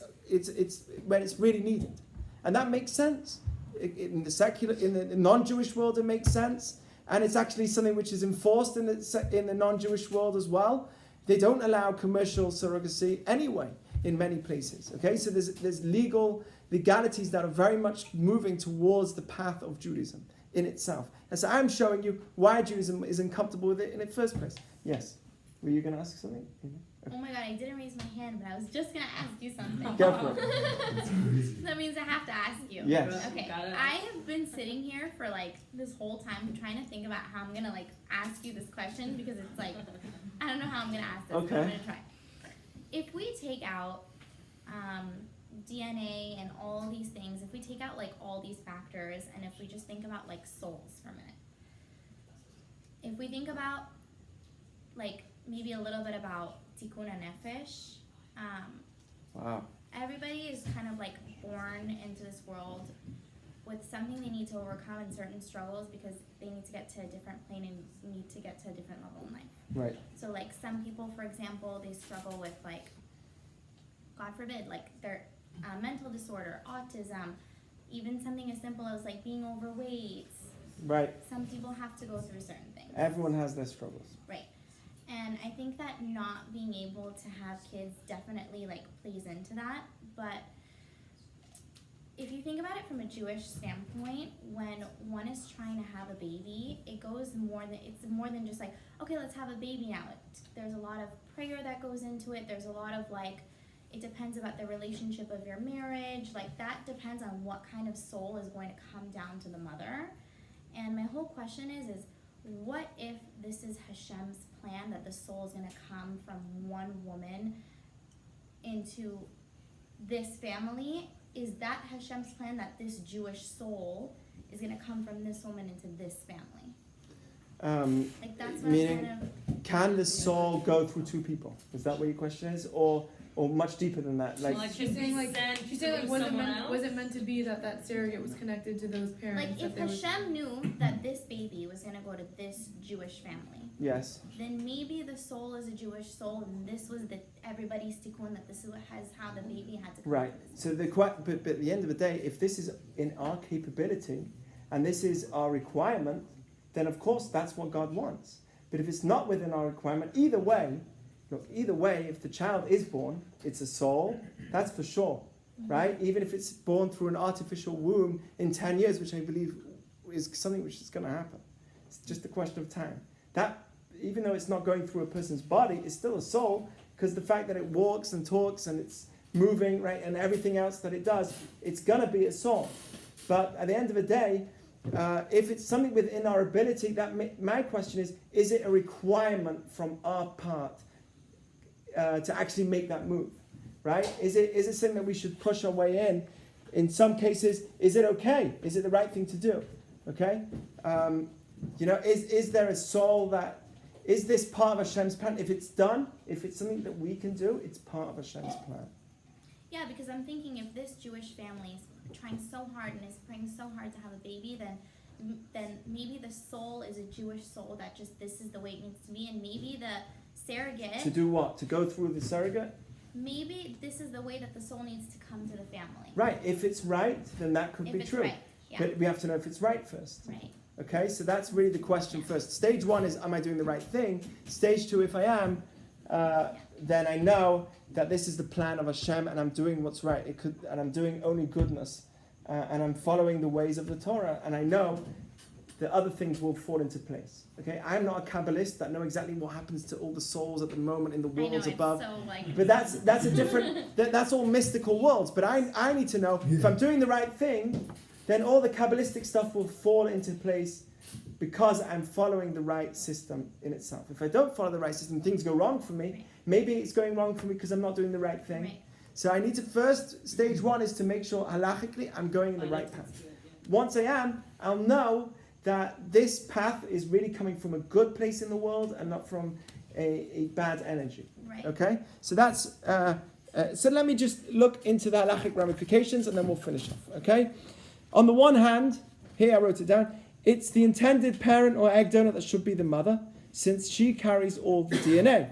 Speaker 1: really needed, and that makes sense. In the non-Jewish world, it makes sense, and it's actually something which is enforced in the non-Jewish world as well. They don't allow commercial surrogacy anyway in many places. Okay, so there's legalities that are very much moving towards the path of Judaism in itself. And so I'm showing you why Judaism is uncomfortable with it in the first place. Yes. Were you going to ask something? Okay.
Speaker 3: Oh my god, I didn't raise my hand, but I was just going to ask you something.
Speaker 1: Go for it.
Speaker 3: That means I have to ask you.
Speaker 1: Yes.
Speaker 3: Okay, I have been sitting here for this whole time trying to think about how I'm going to ask you this question because it's I don't know how I'm going to ask this, but I'm going to try. If we take out DNA and all these things, if we take out all these factors, and if we just think about souls for a minute, if we think about maybe a little bit about tikkun nefesh,
Speaker 1: wow.
Speaker 3: Everybody is kind of born into this world with something they need to overcome and certain struggles because they need to get to a different plane and need to get to a different level in life.
Speaker 1: Right.
Speaker 3: So some people, for example, they struggle with God forbid, their mental disorder, autism, even something as simple as being overweight.
Speaker 1: Right.
Speaker 3: Some people have to go through certain things.
Speaker 1: Everyone has their struggles.
Speaker 3: Right. And I think that not being able to have kids definitely plays into that. But if you think about it from a Jewish standpoint, when one is trying to have a baby, it's more than just okay, let's have a baby now. There's a lot of prayer that goes into it. There's a lot of it depends about the relationship of your marriage. That depends on what kind of soul is going to come down to the mother. And my whole question is what if this is Hashem's plan that the soul is going to come from one woman into this family? Is that Hashem's plan that this Jewish soul is going to come from this woman into this family?
Speaker 1: Meaning, can the soul go through two people? Is that what your question is? Or or much deeper than that. Like,
Speaker 6: she's saying was it meant to be that surrogate was connected to those parents?
Speaker 3: Like, if Hashem knew that this baby was going to go to this Jewish family,
Speaker 1: yes,
Speaker 3: then maybe the soul is a Jewish soul, and this was everybody's tikkun, that this is how the baby had to come
Speaker 1: right.
Speaker 3: to this
Speaker 1: So
Speaker 3: world.
Speaker 1: but at the end of the day, if this is in our capability and this is our requirement, then of course that's what God wants. But if it's not within our requirement, either way, if the child is born, it's a soul, that's for sure, right? Even if it's born through an artificial womb in 10 years, which I believe is something which is going to happen. It's just a question of time. That, even though it's not going through a person's body, it's still a soul, because the fact that it walks and talks and it's moving, right, and everything else that it does, it's going to be a soul. But at the end of the day, if it's something within our ability, my question is it a requirement from our part to actually make that move, right? Is it something that we should push our way in? In some cases, is it okay? Is it the right thing to do? Okay? Is there a soul is this part of Hashem's plan? If it's done, if it's something that we can do, it's part of Hashem's plan.
Speaker 3: Yeah, because I'm thinking if this Jewish family is trying so hard and is praying so hard to have a baby, then maybe the soul is a Jewish soul that just this is the way it needs to be, and maybe the surrogate...
Speaker 1: To do what? To go through the surrogate?
Speaker 3: Maybe this is the way that the soul needs to come to the family.
Speaker 1: Right. If it's right, then that could
Speaker 3: If
Speaker 1: be
Speaker 3: it's
Speaker 1: true.
Speaker 3: right, yeah.
Speaker 1: But we have to know if it's right first.
Speaker 3: Right.
Speaker 1: Okay, so that's really the question first. Stage 1 is, am I doing the right thing? Stage 2, if I am, then I know that this is the plan of Hashem and I'm doing what's right. And I'm doing only goodness. And I'm following the ways of the Torah. And I know that other things will fall into place. Okay, I'm not a Kabbalist that know exactly what happens to all the souls at the moment in the worlds above. But that's a different, that's all mystical worlds. But I need to know if I'm doing the right thing, then all the Kabbalistic stuff will fall into place because I'm following the right system in itself. If I don't follow the right system, things go wrong for me. Maybe it's going wrong for me because I'm not doing the right thing.
Speaker 3: Right.
Speaker 1: So I need to stage 1 is to make sure halachically I'm going in the right path. Once I am, I'll know that this path is really coming from a good place in the world and not from a bad energy.
Speaker 3: Right.
Speaker 1: Okay? So that's... so let me just look into the halachic ramifications and then we'll finish off. Okay? On the one hand, here I wrote it down, it's the intended parent or egg donor that should be the mother, since she carries all the DNA.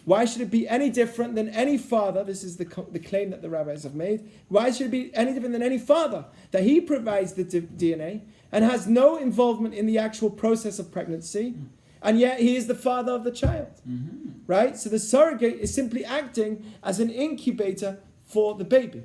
Speaker 1: Why should it be any different than any father? This is the claim that the rabbis have made. Why should it be any different than any father? That he provides the DNA and has no involvement in the actual process of pregnancy, and yet he is the father of the child.
Speaker 8: Mm-hmm.
Speaker 1: Right? So the surrogate is simply acting as an incubator for the baby.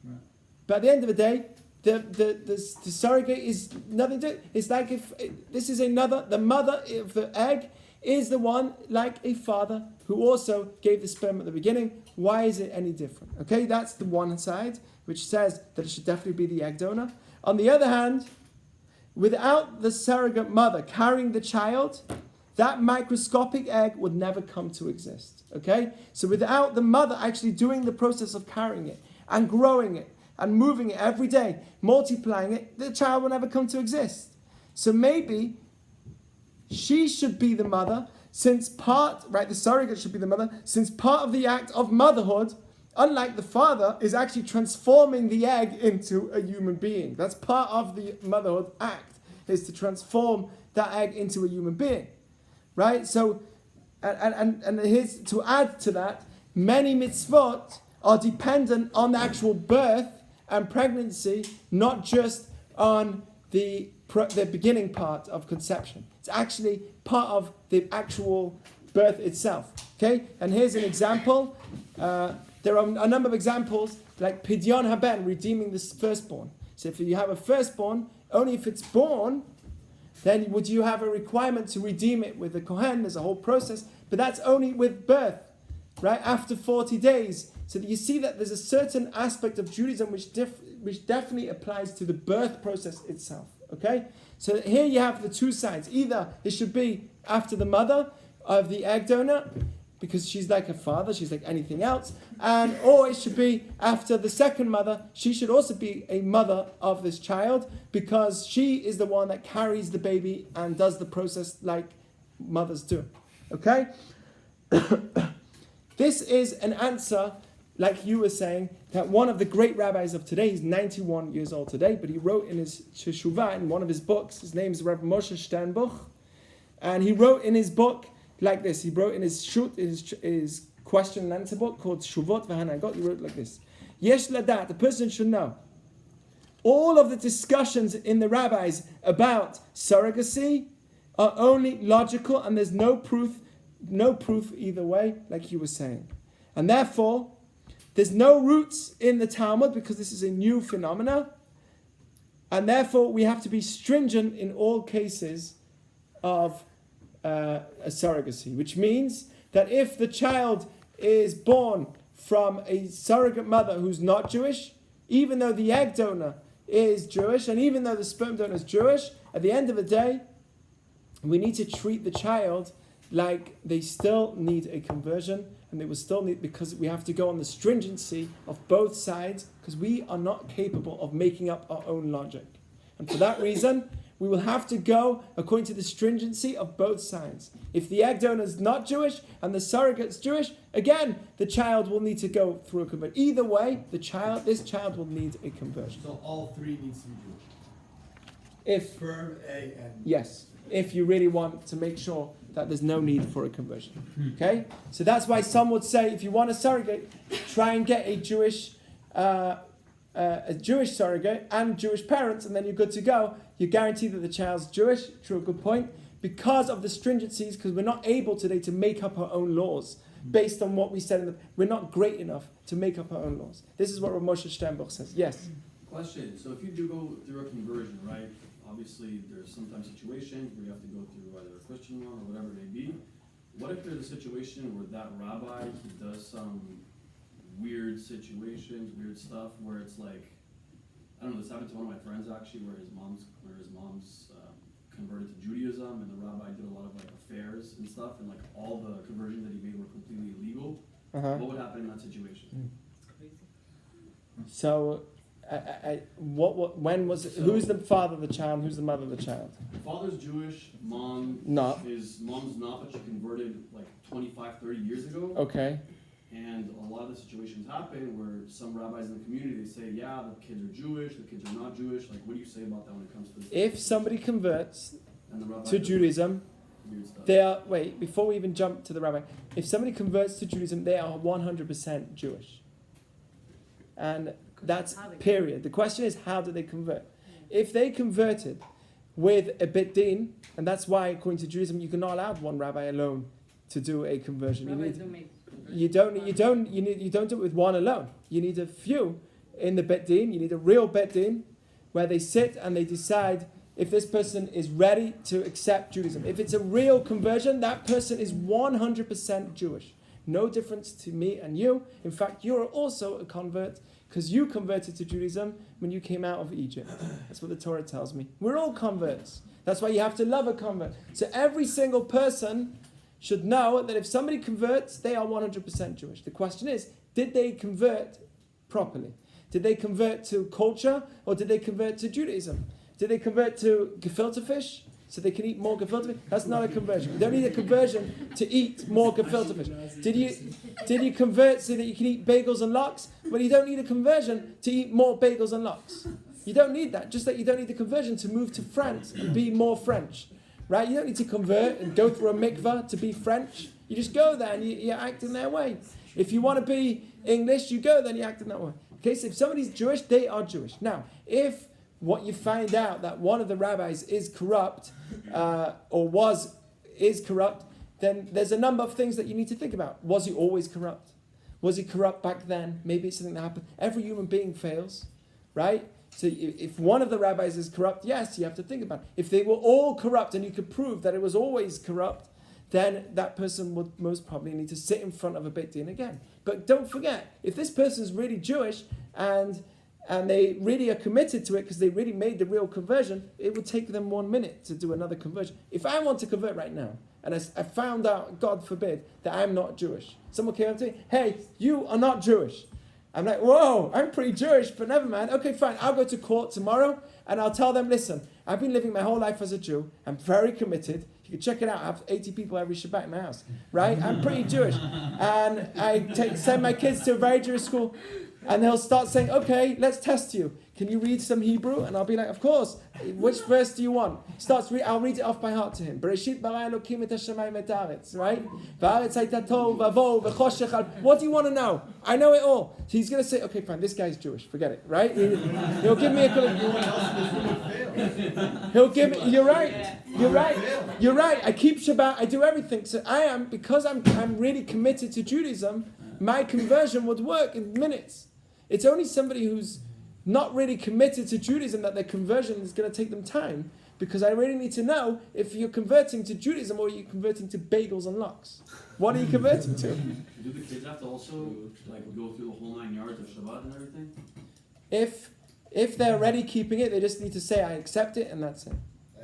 Speaker 8: Right.
Speaker 1: But at the end of the day, the surrogate is nothing to... It's like if... This is the mother of the egg is the one like a father who also gave the sperm at the beginning. Why is it any different? Okay, that's the one side, which says that it should definitely be the egg donor. On the other hand, without the surrogate mother carrying the child, that microscopic egg would never come to exist. Okay? So without the mother actually doing the process of carrying it and growing it and moving it every day, multiplying it, the child will never come to exist. So maybe she should be the mother, the surrogate should be the mother, since part of the act of motherhood, unlike the father, is actually transforming the egg into a human being. That's part of the motherhood act, is to transform that egg into a human being. Right? So, and here's to add to that, many mitzvot are dependent on the actual birth and pregnancy, not just on the beginning part of conception. It's actually part of the actual birth itself. Okay? And here's an example. There are a number of examples, like Pidyon Haben, redeeming the firstborn. So if you have a firstborn, only if it's born, then would you have a requirement to redeem it with the Kohen? There's a whole process, but that's only with birth, right? After 40 days. So that you see that there's a certain aspect of Judaism which definitely applies to the birth process itself, okay? So here you have the two sides. Either it should be after the mother of the egg donor, because she's like a father, she's like anything else, or it should be after the second mother. She should also be a mother of this child, because she is the one that carries the baby and does the process like mothers do. Okay? This is an answer, like you were saying, that one of the great rabbis of today, he's 91 years old today, but he wrote in his Teshuvah, in one of his books, his name is Rabbi Moshe Sternbuch, and he wrote in his book like this. He wrote in his his question and answer book called Shuvot V'Hanagot, he wrote like this. Yesh ladat, the person should know. All of the discussions in the rabbis about surrogacy are only logical, and there's no proof either way, like you were saying. And therefore, there's no roots in the Talmud because this is a new phenomena. And therefore, we have to be stringent in all cases of a surrogacy, which means that if the child is born from a surrogate mother who's not Jewish, even though the egg donor is Jewish, and even though the sperm donor is Jewish, at the end of the day, we need to treat the child like they still need a conversion, and they will still need, because we have to go on the stringency of both sides, because we are not capable of making up our own logic. And for that reason, we will have to go according to the stringency of both sides. If the egg donor is not Jewish and the surrogate's Jewish, again, the child will need to go through a conversion. Either way, this child will need a conversion.
Speaker 7: So all three needs to be Jewish.
Speaker 1: If
Speaker 7: Sperm, egg, and...
Speaker 1: Yes, if you really want to make sure that there's no need for a conversion. Okay? So that's why some would say, if you want a surrogate, try and get a Jewish surrogate and Jewish parents, and then you're good to go. You're guaranteed that the child's Jewish. True, good point. Because of the stringencies, because we're not able today to make up our own laws based on what we said we're not great enough to make up our own laws. This is what Rav Moshe Sternbuch says. Yes?
Speaker 4: Question. So if you do go through a conversion, right? Obviously, there's sometimes situations where you have to go through either a Christian one or whatever it may be. What if there's a situation where that rabbi, he does some weird situations, weird stuff, where it's like, I don't know, this happened to one of my friends actually, where his mom's converted to Judaism, and the rabbi did a lot of like affairs and stuff, and like all the conversions that he made were completely illegal. What would happen in that situation?
Speaker 1: So, when was it? Who's the father of the child? Who's the mother of the child?
Speaker 4: Father's Jewish, mom's not, but she converted like 25, 30 years ago.
Speaker 1: Okay.
Speaker 4: And a lot of the situations happen where some rabbis in the community, they say, yeah, the kids are Jewish, the kids are not Jewish. Like, what do you say about that when it comes to this?
Speaker 1: If somebody converts
Speaker 4: and
Speaker 1: to Judaism, they are, before we even jump to the rabbi, if somebody converts to Judaism, they are 100% Jewish. And that's period. The question is, how do they convert? If they converted with a bit din, and that's why, according to Judaism, you're not allowed one rabbi alone to do a conversion. You don't do it with one alone. You need a few in the bet din. You need a real bet din where they sit and they decide if this person is ready to accept Judaism. If it's a real conversion, that person is 100% Jewish. No difference to me and you. In fact, you're also a convert because you converted to Judaism when you came out of Egypt. That's what the Torah tells me. We're all converts. That's why you have to love a convert. So every single person should know that if somebody converts, they are 100% Jewish. The question is, did they convert properly? Did they convert to culture, or did they convert to Judaism? Did they convert to gefilte fish so they can eat more gefilte fish? That's not a conversion. You don't need a conversion to eat more gefilte fish. Did you convert so that you can eat bagels and lox? Well, you don't need a conversion to eat more bagels and lox. You don't need that. Just like you don't need the conversion to move to France and be more French. Right? You don't need to convert and go through a mikveh to be French. You just go there and you act in their way. If you want to be English, you go there and you act in that way. Okay, so if somebody's Jewish, they are Jewish. Now, if what you find out that one of the rabbis is corrupt, is corrupt, then there's a number of things that you need to think about. Was he always corrupt? Was he corrupt back then? Maybe it's something that happened. Every human being fails, right? So if one of the rabbis is corrupt, yes, you have to think about it. If they were all corrupt and you could prove that it was always corrupt, then that person would most probably need to sit in front of a Beit Din again. But don't forget, if this person is really Jewish and they really are committed to it because they really made the real conversion, it would take them 1 minute to do another conversion. If I want to convert right now, and I found out, God forbid, that I'm not Jewish, someone came up to me, hey, you are not Jewish. I'm like, whoa, I'm pretty Jewish, but never mind. Okay, fine, I'll go to court tomorrow and I'll tell them, listen, I've been living my whole life as a Jew. I'm very committed. You can check it out. I have 80 people every Shabbat in my house, right? I'm pretty Jewish. And I send my kids to a very Jewish school, and they'll start saying, okay, let's test you. Can you read some Hebrew? And I'll be like, of course. Which verse do you want? I'll read it off by heart to him. Bereshit bara Elokim et hashamayim et haaretz, right? V'haaretz hayta tohu v'avohu v'choshech al. What do you want to know? I know it all. So he's going to say, okay, fine, this guy's Jewish. Forget it, right? He'll give me a... He'll give me... You're right. You're right. I keep Shabbat. I do everything. So because I'm really committed to Judaism, my conversion would work in minutes. It's only somebody who's not really committed to Judaism that their conversion is going to take them time, because I really need to know if you're converting to Judaism or you're converting to bagels and lox. What are you converting to?
Speaker 4: Do the kids have to also go through the whole 9 yards of Shabbat and everything?
Speaker 1: If they're already keeping it, they just need to say, I accept it, and that's it.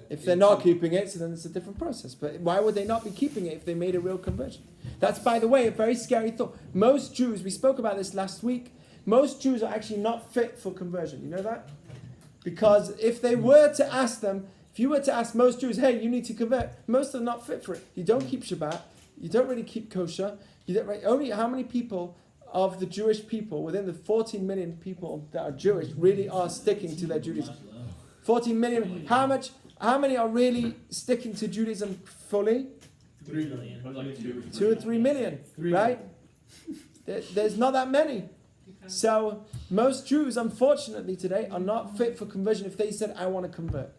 Speaker 1: If they're not keeping it, so then it's a different process. But why would they not be keeping it if they made a real conversion? That's, by the way, a very scary thought. Most Jews, we spoke about this last week, most Jews are actually not fit for conversion. You know that? Because if you were to ask most Jews, hey, you need to convert, most are not fit for it. You don't keep Shabbat, you don't really keep kosher, only how many people of the Jewish people, within the 14 million people that are Jewish, really are sticking to their Judaism? 14 million, how many are really sticking to Judaism fully?
Speaker 5: 3 million.
Speaker 1: 2 or 3 million, right? There's not that many. So most Jews, unfortunately, today are not fit for conversion if they said, I want to convert.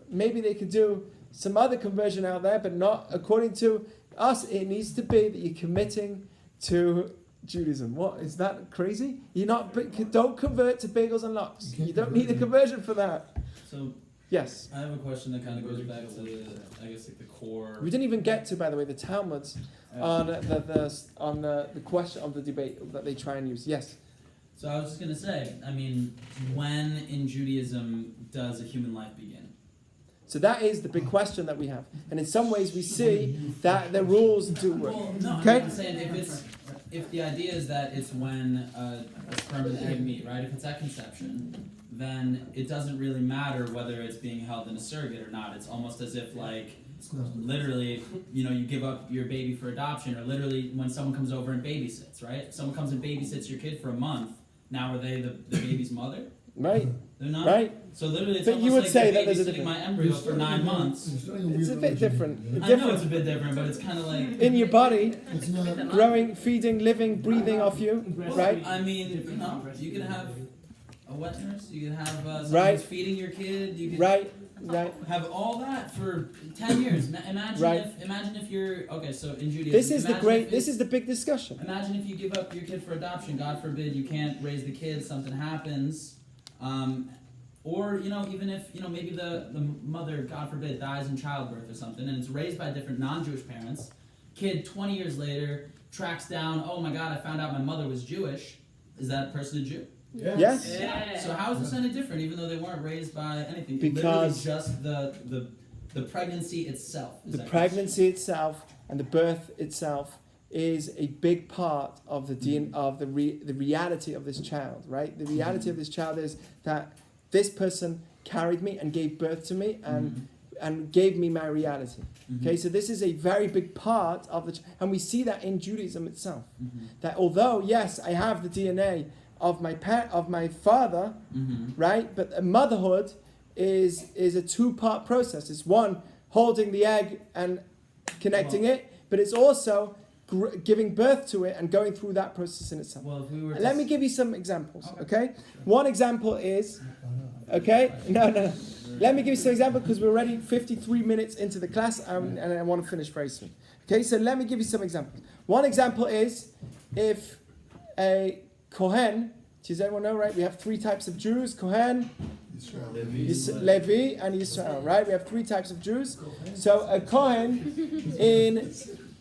Speaker 1: Maybe they could do some other conversion out there, but not according to us. It needs to be that you're committing to Judaism. What, is that crazy? Don't convert to bagels and lox. You don't need a conversion for that.
Speaker 8: So
Speaker 1: yes.
Speaker 8: I have a question that kind of goes back to the core.
Speaker 1: We didn't even get to, by the way, the Talmuds on the question of the debate that they try and use. Yes.
Speaker 8: So I was just gonna say, when in Judaism does a human life begin?
Speaker 1: So that is the big question that we have, and in some ways we see that the rules do work.
Speaker 8: Well, no,
Speaker 1: Okay.
Speaker 8: I'm saying if the idea is that it's when a sperm and egg meet, right? If it's at conception, then it doesn't really matter whether it's being held in a surrogate or not. It's almost as if literally, you give up your baby for adoption, or literally when someone comes over and babysits, right? If someone comes and babysits your kid for a month, now are they the baby's mother?
Speaker 1: Right.
Speaker 8: They're not.
Speaker 1: Right.
Speaker 8: So literally, it's
Speaker 1: But
Speaker 8: almost
Speaker 1: you would
Speaker 8: like
Speaker 1: say
Speaker 8: they're
Speaker 1: that there's a
Speaker 8: babysitting my
Speaker 1: difference.
Speaker 8: embryo for 9 months.
Speaker 1: It's a bit different.
Speaker 8: I know it's a bit different, but it's kind of like
Speaker 1: In your body, growing, feeding, living, breathing off you, right?
Speaker 8: You can have a wet nurse. You can have someone
Speaker 1: Right.
Speaker 8: who's feeding your kid. You can
Speaker 1: Right.
Speaker 8: have all that for 10 years. Imagine
Speaker 1: Right.
Speaker 8: if you're okay. So in Judaism,
Speaker 1: This is
Speaker 8: imagine
Speaker 1: the big discussion.
Speaker 8: Imagine if you give up your kid for adoption. God forbid you can't raise the kid. Something happens. Or even if maybe the mother, God forbid, dies in childbirth or something, and it's raised by different non-Jewish parents. Kid 20 years later tracks down, oh my God, I found out my mother was Jewish. Is that person a Jew?
Speaker 1: Yes.
Speaker 8: Yeah. So how is this any different, even though they weren't raised by anything?
Speaker 1: Because
Speaker 8: literally just the pregnancy itself.
Speaker 1: The pregnancy itself and the birth itself is a big part of the reality of this child, right? The reality of this child is that this person carried me and gave birth to me and gave me my reality. Okay, so this is a very big part of and we see that in Judaism itself. That although yes, I have the DNA of my father, right? But motherhood is a 2-part process. It's one, holding the egg and connecting it, but it's also giving birth to it and going through that process in itself.
Speaker 8: Well, if we were
Speaker 1: Let me give you some examples, okay? One example is, okay? No. Let me give you some examples because we're already 53 minutes into the class and I want to finish very soon. Okay, so let me give you some examples. One example is if a Kohen, does everyone know, right? We have 3 types of Jews, Kohen, Levi, and Yisrael, right? We have 3 types of Jews. So a Kohen in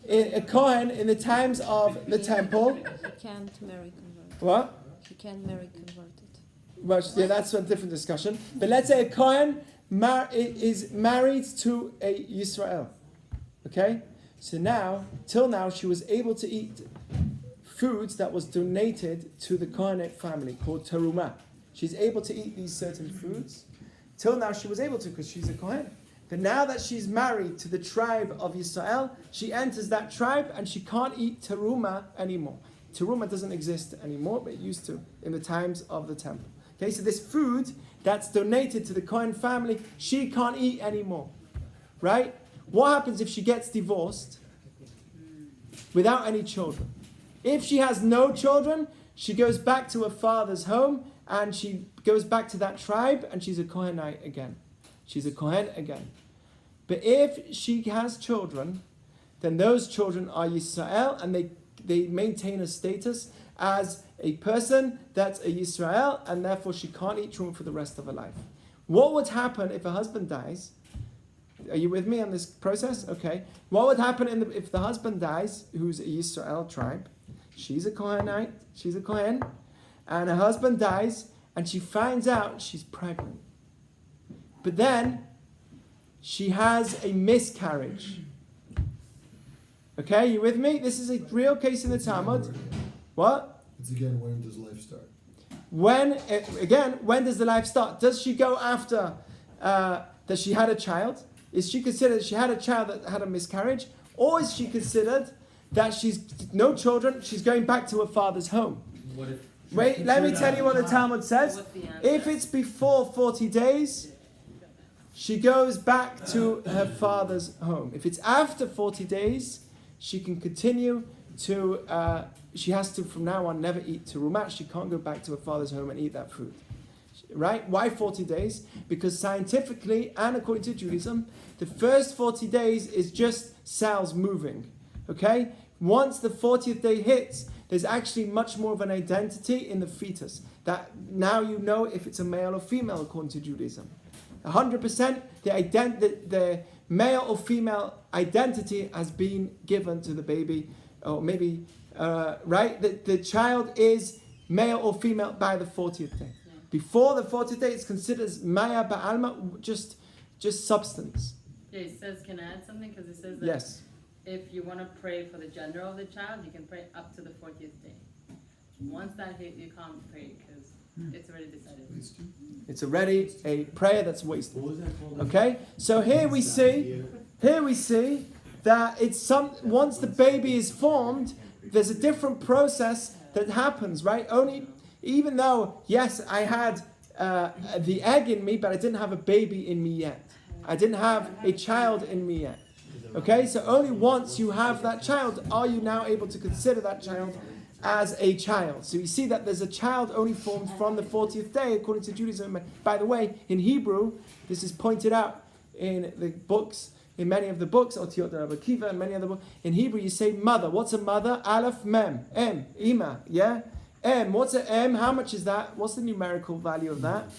Speaker 1: the times of the temple.
Speaker 9: He can't marry converted.
Speaker 1: What?
Speaker 9: He can't marry converted.
Speaker 1: Well, yeah, that's a different discussion. But let's say a Kohen is married to a Yisrael. Okay? So till now, she was able to eat foods that was donated to the Kohanet family called terumah. She's able to eat these certain foods. Till now, she was able to because she's a Kohen. But now that she's married to the tribe of Yisrael, she enters that tribe and she can't eat teruma anymore. Teruma doesn't exist anymore, but it used to in the times of the temple. Okay, so this food that's donated to the Cohen family, she can't eat anymore. Right? What happens if she gets divorced without any children? If she has no children, she goes back to her father's home and she goes back to that tribe and she's a Kohenite again. She's a Kohen again. But if she has children, then those children are Yisrael and they maintain a status as a person that's a Yisrael, and therefore she can't eat truma for the rest of her life. What would happen if a husband dies? Are you with me on this process? Okay. What would happen if the husband dies, who's a Yisrael tribe? She's a Kohenite, she's a Kohen, and her husband dies, and she finds out she's pregnant. But then she has a miscarriage. Okay, you with me? This is a real case in the Talmud. What?
Speaker 7: It's again, when does life start?
Speaker 1: When does the life start? Does she go after that she had a child? Is she considered she had a child that had a miscarriage? Or is she considered that she's no children, she's going back to her father's home? Wait, let me tell you what the Talmud says. If it's before 40 days, she goes back to her father's home. If it's after 40 days, she can continue to, she has to from now on never eat teruma. She can't go back to her father's home and eat that food. Right? Why 40 days? Because scientifically and according to Judaism, the first 40 days is just cells moving. Okay? Once the 40th day hits, there's actually much more of an identity in the fetus. That now you know if it's a male or female according to Judaism. 100% the male or female identity has been given to the baby, or maybe, right? The child is male or female by the 40th day. Before the 40th day, it's considered maya ba'alma, just substance.
Speaker 10: Yeah, it says, can I add something? Because it says that
Speaker 1: yes.
Speaker 10: If you want to pray for the gender of the child, you can pray up to the 40th day. Once that hit, you can't pray because it's already decided.
Speaker 1: It's already a prayer that's wasted. Okay? So here we see that it's once the baby is formed, there's a different process that happens, right? Even though, yes, I had the egg in me, but I didn't have a baby in me yet. I didn't have a child in me yet. Okay, so only once you have that child are you now able to consider that child as a child. So you see that there's a child only formed from the 40th day according to Judaism. By the way, in Hebrew, this is pointed out in the books, in many of the books, Otiyot Rabbi Akiva and many other books. In Hebrew, you say mother. What's a mother? Aleph, mem, em, ima, yeah? M, what's an M? How much is that? What's the numerical value of that?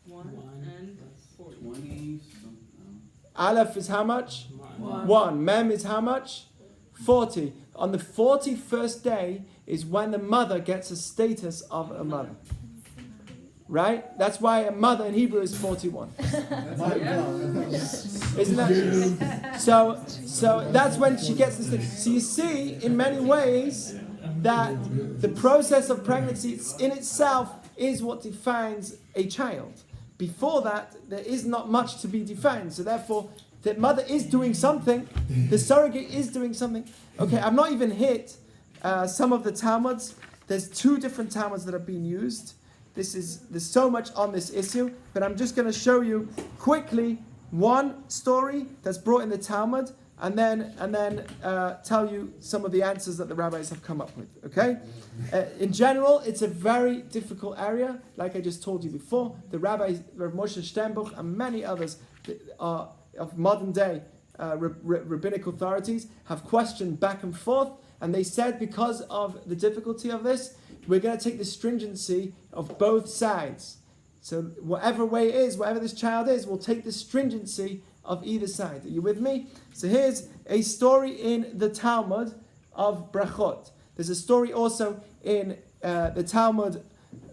Speaker 10: 1 and 40.
Speaker 4: 20.
Speaker 1: Aleph is how much? 1. Mem is how much? 40. On the 41st day is when the mother gets a status of a mother. Right? That's why a mother in Hebrew is 41. Isn't that? So that's when she gets the status. So you see, in many ways, that the process of pregnancy in itself is what defines a child. Before that, there is not much to be defined. So therefore, the mother is doing something, the surrogate is doing something. Okay, I've not even hit some of the Talmuds. There's 2 different Talmuds that are being used. There's so much on this issue, but I'm just going to show you quickly one story that's brought in the Talmud, and then tell you some of the answers that the rabbis have come up with. Okay, in general, it's a very difficult area. Like I just told you before, the rabbis, Rav Moshe Sternbuch, and many others are of modern day rabbinic authorities have questioned back and forth, and they said because of the difficulty of this, we're going to take the stringency of both sides. So whatever way it is, whatever this child is, we'll take the stringency of either side. Are you with me? So here's a story in the Talmud of Brachot. There's a story also in the Talmud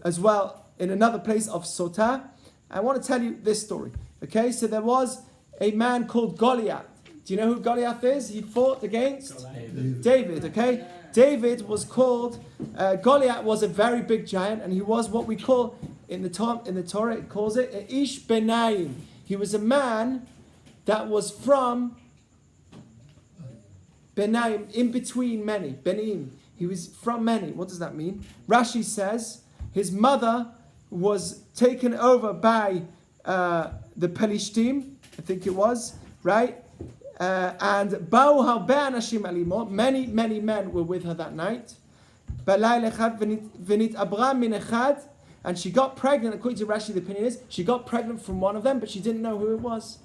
Speaker 1: as well, in another place of Sotah. I want to tell you this story. Okay, so there was a man called Goliath. Do you know who Goliath is? He fought against David. Okay, David was called, Goliath was a very big giant, and he was what we call, in the Torah, it calls it, Ish Benayim. He was a man that was from Benaim, in between many, Benim. He was from many. What does that mean? Rashi says his mother was taken over by the Pelishtim, I think it was, right? And Ba'u harbe anashim alimo, many men were with her that night. B'layla echad v'nit abra min echad, and she got pregnant. According to Rashi, the opinion is she got pregnant from one of them, but she didn't know who it was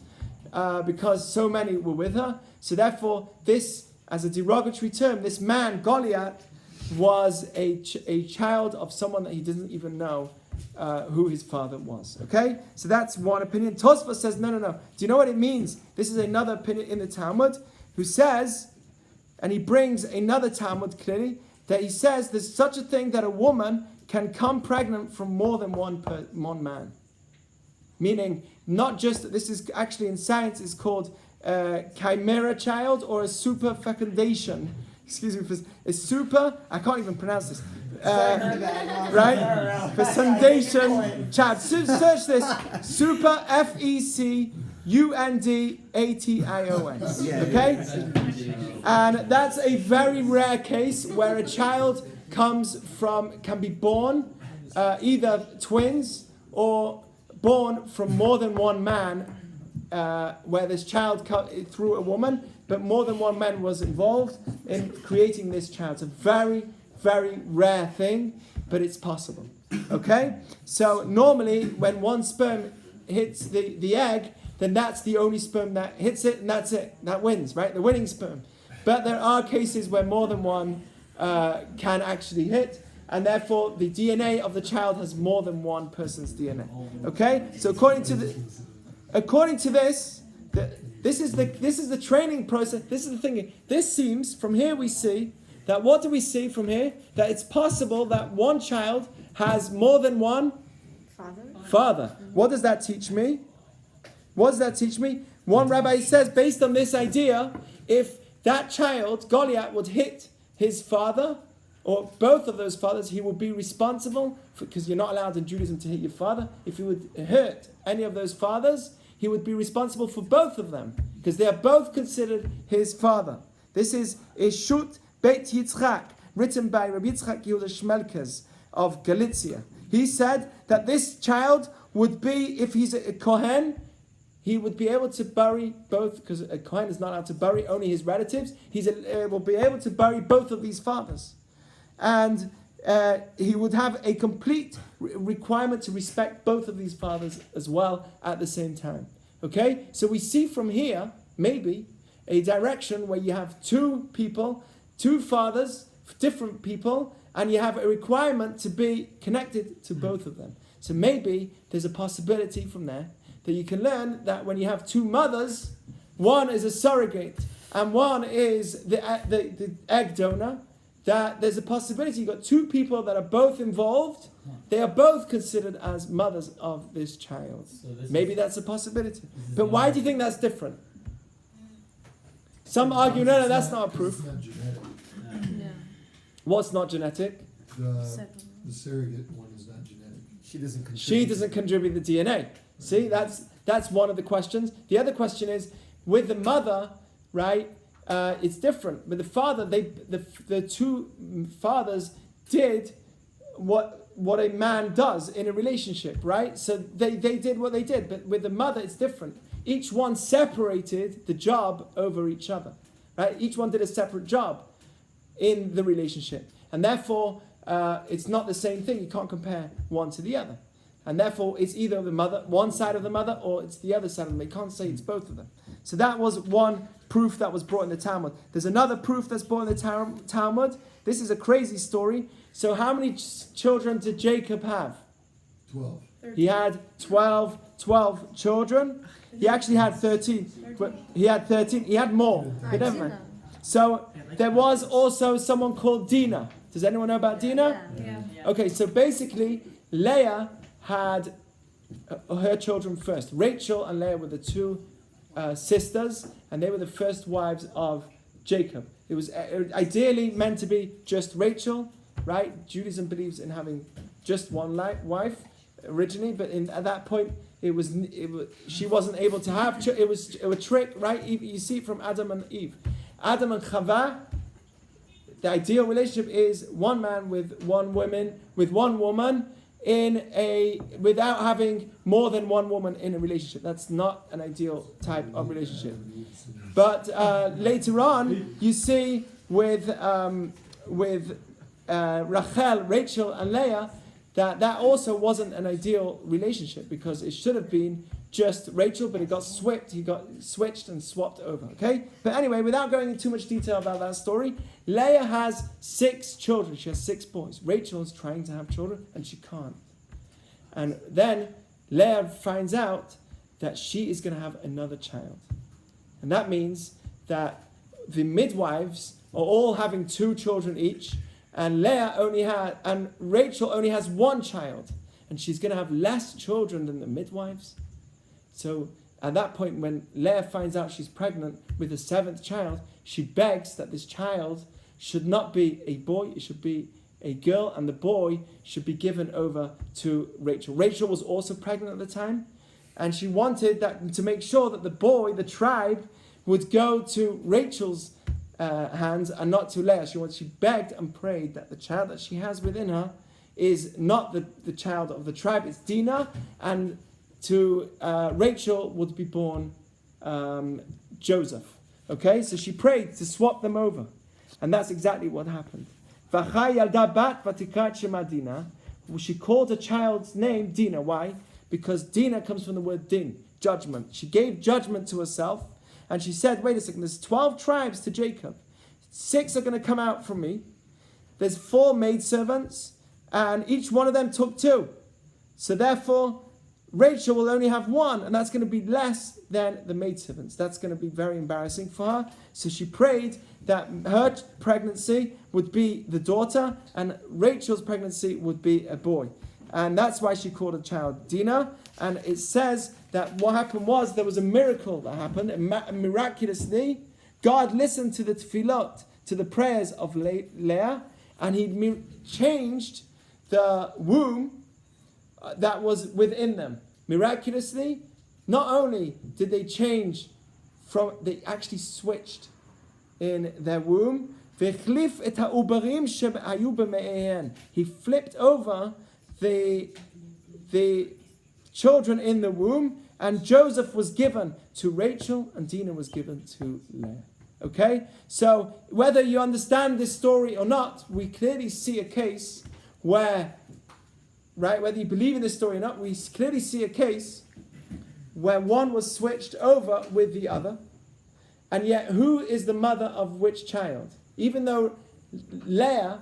Speaker 1: because so many were with her. So therefore, this, as a derogatory term, this man Goliath was a child of someone that he didn't even know who his father was. Okay, so that's one opinion. Tosfos says no. Do you know what it means? This is another opinion in the Talmud, who says, and he brings another Talmud clearly, that he says there's such a thing that a woman can come pregnant from more than one man. Meaning, not just, this is actually in science, is called chimera child or a super fecundation. Excuse me, I can't even pronounce this. Right? Fecundation child. Search this. Super FECUNDATION. Okay? And that's a very rare case where a child can be born, either twins or born from more than one man, where this child through a woman, but more than one man was involved in creating this child. It's a very, very rare thing, but it's possible. Okay? So normally when one sperm hits the egg, then that's the only sperm that hits it, and that's it. That wins, right? The winning sperm. But there are cases where more than one can actually hit, and therefore the DNA of the child has more than one person's DNA. Okay? So according to this, this is the training process. This is the thing. This seems, from here we see that, what do we see from here? That it's possible that one child has more than one father. What does that teach me? One rabbi says, based on this idea, if that child, Goliath, would hit his father, or both of those fathers, he would be responsible, because you're not allowed in Judaism to hit your father. If he would hurt any of those fathers, he would be responsible for both of them, because they are both considered his father. This is Eshut Beit Yitzchak, written by Rabbi Yitzchak Yehuda Shmelkes of Galicia. He said that this child would be, if he's a Kohen, he would be able to bury both, because a Kohen is not allowed to bury only his relatives. He will be able to bury both of these fathers. And he would have a complete requirement to respect both of these fathers as well at the same time. Okay? So we see from here, maybe, a direction where you have two people, two fathers, different people, and you have a requirement to be connected to both of them. So maybe there's a possibility from there that you can learn that when you have two mothers, one is a surrogate and one is the egg donor, that there's a possibility you've got two people that are both involved. They are both considered as mothers of this child. So maybe that's a possibility. But why do you think that's different? Some argue, no, that's not a proof.
Speaker 7: It's not genetic.
Speaker 1: What's not genetic?
Speaker 7: The surrogate one is not genetic.
Speaker 1: She doesn't contribute the DNA. See, that's one of the questions. The other question is, with the mother, right? It's different. With the father, the two fathers did what a man does in a relationship, right? So they did what they did. But with the mother, it's different. Each one separated the job over each other, right? Each one did a separate job in the relationship. And therefore, it's not the same thing. You can't compare one to the other. And therefore, it's either the mother, one side of the mother, or it's the other side of them. You can't say it's both of them. So that was one proof that was brought in the Talmud. There's another proof that's brought in the Talmud. This is a crazy story. So how many children did Jacob have?
Speaker 7: 12.
Speaker 6: 13.
Speaker 1: He had 12 children. He actually had 13. But he had 13. He had more. But never mind. So there was also someone called Dinah. Does anyone know about Dinah?
Speaker 6: Yeah.
Speaker 1: Okay, so basically, Leah had her children first. Rachel and Leah were the two sisters, and they were the first wives of Jacob. It was ideally meant to be just Rachel, right? Judaism believes in having just one wife. originally, but at that point she wasn't able to have. It was a trick, right? You see it from Adam and Eve. Adam and Chava. The ideal relationship is one man with one woman without having more than one woman in a relationship. That's not an ideal type of relationship. But later on, you see with Rachel and Leah that also wasn't an ideal relationship, because it should have been just Rachel, but it got switched. He got switched and swapped over. Okay, but anyway, without going into too much detail about that story, Leah has 6 children. She has 6 boys. Rachel is trying to have children and she can't. And then Leah finds out that she is going to have another child, and that means that the midwives are all having 2 children each, and Rachel only has 1 child, and she's going to have less children than the midwives. So at that point, when Leah finds out she's pregnant with the 7th child, she begs that this child should not be a boy, it should be a girl, and the boy should be given over to Rachel. Rachel was also pregnant at the time, and she wanted that to make sure that the boy, the tribe, would go to Rachel's hands and not to Leah. She begged and prayed that the child that she has within her is not the child of the tribe, it's Dinah, and to Rachel would be born Joseph. Okay, so she prayed to swap them over, and that's exactly what happened. She called her child's name Dinah. Why? Because Dinah comes from the word din, judgment. She gave judgment to herself, and she said, wait a second, there's 12 tribes to Jacob. 6 are going to come out from me. There's 4 maidservants, and each one of them took 2. So therefore, Rachel will only have 1, and that's going to be less than the maidservants. That's going to be very embarrassing for her. So she prayed that her pregnancy would be the daughter, and Rachel's pregnancy would be a boy. And that's why she called her child Dinah. And it says that what happened was there was a miracle that happened. Miraculously, God listened to the tefillot, to the prayers of Leah, and he changed the womb that was within them. Miraculously, not only did they change they actually switched in their womb. He flipped over the children in the womb, and Joseph was given to Rachel and Dinah was given to Leah. Okay? So whether you understand this story or not, we clearly see a case where, right, whether you believe in this story or not, we clearly see a case where one was switched over with the other. And yet, who is the mother of which child? Even though Leah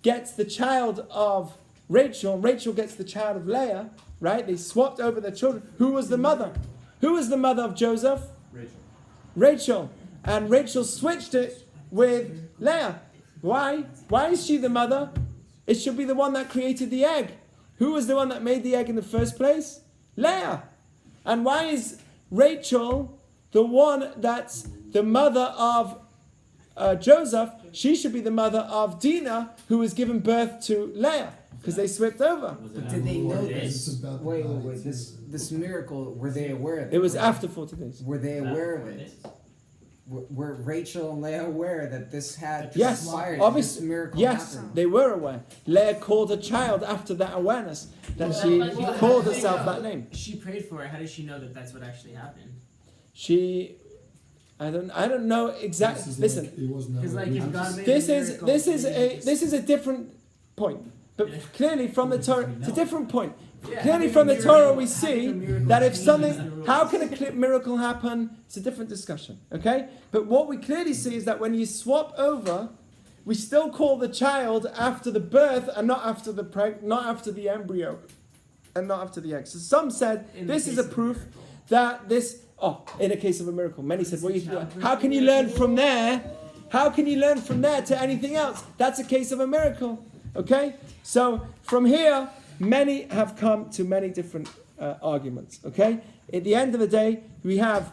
Speaker 1: gets the child of Rachel, and Rachel gets the child of Leah, right? They swapped over their children. Who was the mother? Who was the mother of Joseph? Rachel. And Rachel switched it with Leah. Why? Why is she the mother? It should be the one that created the egg. Who was the one that made the egg in the first place? Leah. And why is Rachel the one that's the mother of Joseph? She should be the mother of Dinah, who was given birth to Leah, because they swapped over.
Speaker 2: But did they know this? Wait. This miracle, were they aware of it?
Speaker 1: It was after 40 days.
Speaker 2: Were they aware of it? Were Rachel and Leah aware that this had
Speaker 1: yes,
Speaker 2: obviously, this miracle
Speaker 1: yes,
Speaker 2: happened?
Speaker 1: They were aware. Leah called her child after that awareness. Then she called herself that name.
Speaker 5: She prayed for it. How does she know that that's what actually happened?
Speaker 1: I don't know exactly. Listen, this is a different point. But clearly from the Torah, it's a different point. Clearly from the Torah we see that if something, how can a miracle happen? It's a different discussion, okay? But what we clearly see is that when you swap over, we still call the child after the birth and not after the embryo and not after the egg. So some said this is a proof that this, in a case of a miracle. Many said, how can you learn from there? How can you learn from there to anything else? That's a case of a miracle, okay? So from here, many have come to many different arguments. Okay. At the end of the day, we have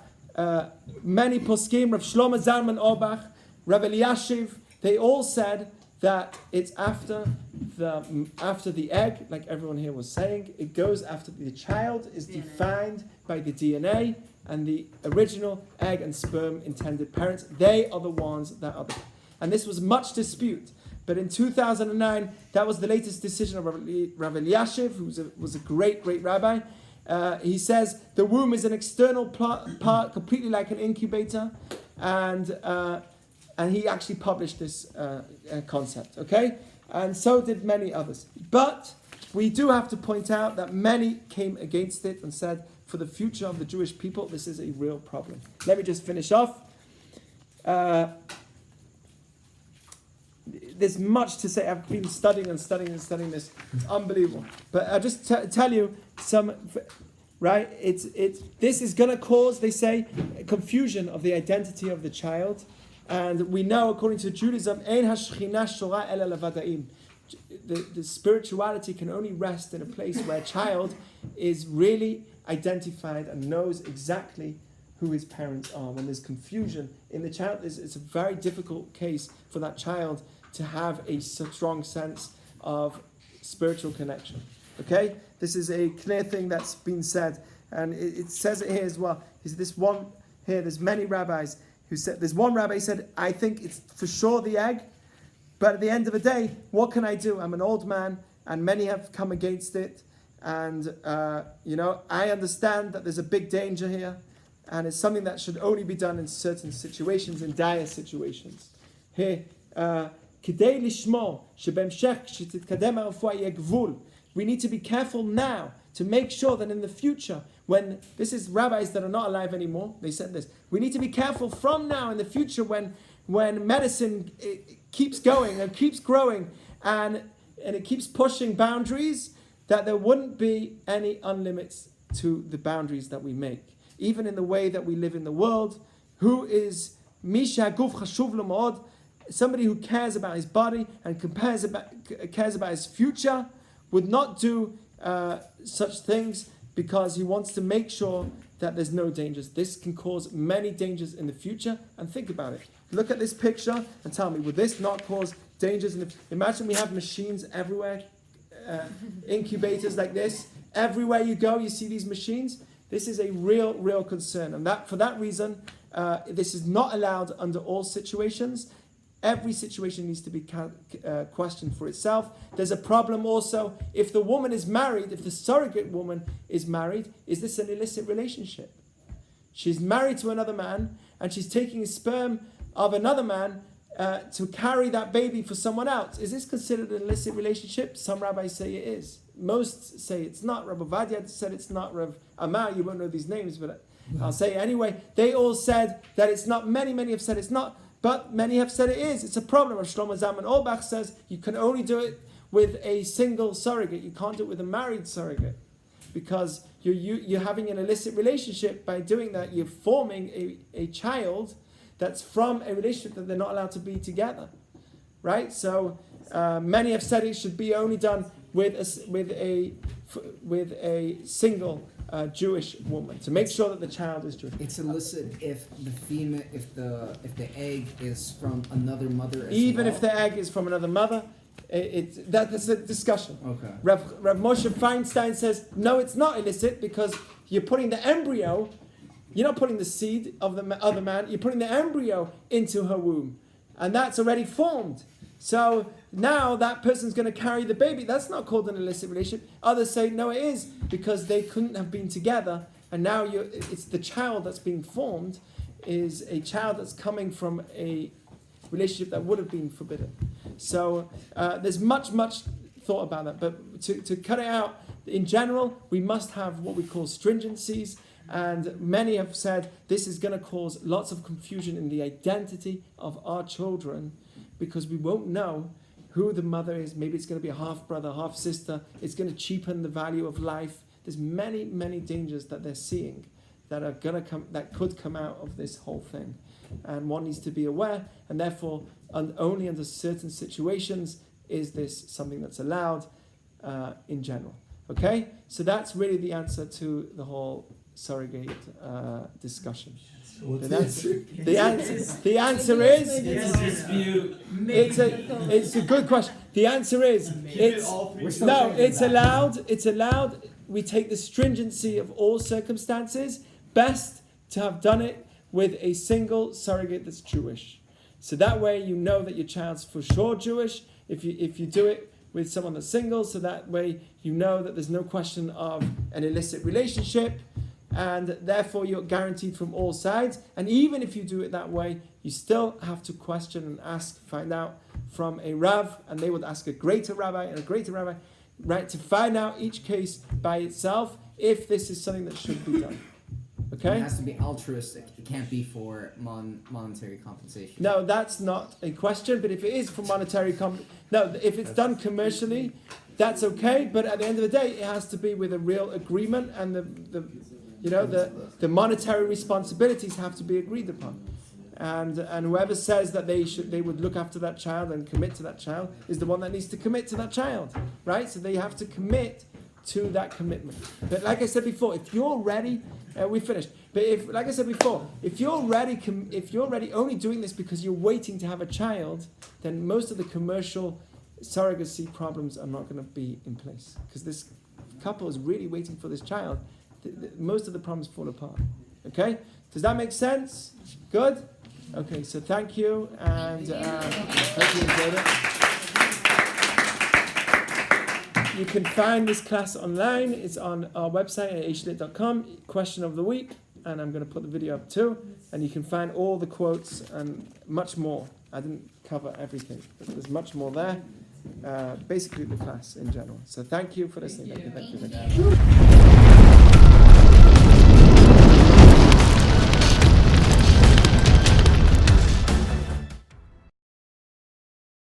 Speaker 1: many poskim, Rav Shlomo Zalman Auerbach, Rav Eliashiv. They all said that it's after the egg, like everyone here was saying. It goes after the child is
Speaker 10: DNA.
Speaker 1: defined by the DNA and the original egg and sperm intended parents. They are the ones that are and this was much dispute. But in 2009, that was the latest decision of Rav Eliashiv, who was a great rabbi. He says the womb is an external part, completely like an incubator, and he actually published this concept. Okay, and so did many others. But we do have to point out that many came against it and said, for the future of the Jewish people, this is a real problem. Let me just finish off. There's much to say. I've been studying this. It's unbelievable. But I'll just tell you some, right? This is going to cause, they say, confusion of the identity of the child. And we know, according to Judaism, the spirituality can only rest in a place where a child is really identified and knows exactly who his parents are. When there's confusion in the child, it's a very difficult case for that child to have a strong sense of spiritual connection. Okay? This is a clear thing that's been said. And it says it here as well. There's many rabbis who said, there's one rabbi who said, I think it's for sure the egg, but at the end of the day, what can I do? I'm an old man, and many have come against it. And, I understand that there's a big danger here, and it's something that should only be done in certain situations, in dire situations. Here, כדי לשמור שבהמשך כשתתקדם הרפואה יהיה גבול. We need to be careful now to make sure that in the future, when this is rabbis that are not alive anymore, they said this. We need to be careful from now in the future when medicine keeps going and keeps growing and it keeps pushing boundaries, that there wouldn't be any unlimits to the boundaries that we make. Even in the way that we live in the world, who is Misha Guf Chashuv L'Mod, somebody who cares about his body and cares about his future, would not do such things because he wants to make sure that there's no dangers. This can cause many dangers in the future. And think about it. Look at this picture and tell me, would this not cause dangers? Imagine we have machines everywhere, incubators like this. Everywhere you go, you see these machines. This is a real concern. And for that reason, this is not allowed under all situations. Every situation needs to be questioned for itself. There's a problem also if the woman is married, if the surrogate woman is married, is this an illicit relationship? She's married to another man and she's taking sperm of another man to carry that baby for someone else. Is this considered an illicit relationship? Some rabbis say it is. Most say it's not. Rabbi Vadia said it's not. Rav Amar, you won't know these names, but I'll say it anyway. They all said that it's not. Many have said it's not. But many have said it is. It's a problem. Rav Shlomo Zalman Auerbach says you can only do it with a single surrogate. You can't do it with a married surrogate because you're having an illicit relationship. By doing that, you're forming a child that's from a relationship that they're not allowed to be together, right? So many have said it should be only done with a single Jewish woman to make sure that the child is Jewish.
Speaker 2: It's illicit if the egg is from another mother.
Speaker 1: Even if the egg is from another mother, that's a discussion.
Speaker 2: Okay.
Speaker 1: Rav Moshe Feinstein says no, it's not illicit because you're putting the embryo. You're not putting the seed of the other man. You're putting the embryo into her womb, and that's already formed. So now that person's going to carry the baby. That's not called an illicit relationship. Others say no, it is because they couldn't have been together, and now it's the child that's being formed is a child that's coming from a relationship that would have been forbidden. So there's much thought about that. But to cut it out, in general, we must have what we call stringencies. And many have said this is going to cause lots of confusion in the identity of our children because we won't know who the mother is. Maybe it's going to be a half brother, half sister. It's going to cheapen the value of life. There's many dangers that they're seeing that are going to that could come out of this whole thing. And one needs to be aware, and therefore only under certain situations is this something that's allowed in general. Okay, so that's really the answer to the whole surrogate discussion.
Speaker 7: What's
Speaker 1: The answer is it's a good question. The answer is it's allowed. We take the stringency of all circumstances. Best to have done it with a single surrogate that's Jewish. So that way you know that your child's for sure Jewish. If you do it with someone that's single, so that way you know that there's no question of an illicit relationship, and therefore you're guaranteed from all sides. And even if you do it that way, you still have to question and ask, find out from a Rav, and they would ask a greater rabbi and a greater rabbi, right, to find out each case by itself if this is something that should be done. Okay?
Speaker 2: It has to be altruistic. It can't be for monetary compensation.
Speaker 1: No, that's not a question. But if it is for monetary if it's done commercially, that's okay. But at the end of the day, it has to be with a real agreement, and the monetary responsibilities have to be agreed upon. And whoever says that they would look after that child and commit to that child is the one that needs to commit to that child, right? So they have to commit to that commitment. But like I said before, if you're ready. We finished. But like I said before, if you're ready only doing this because you're waiting to have a child, then most of the commercial surrogacy problems are not going to be in place. Because this couple is really waiting for this child. Most of the problems fall apart. Okay? Does that make sense? Good? Okay, so thank you, and hope you enjoyed it. You can find this class online. It's on our website at hlit.com. Question of the week, and I'm going to put the video up too. And you can find all the quotes and much more. I didn't cover everything, but there's much more there. Basically, the class in general. So thank you for listening. Thank you.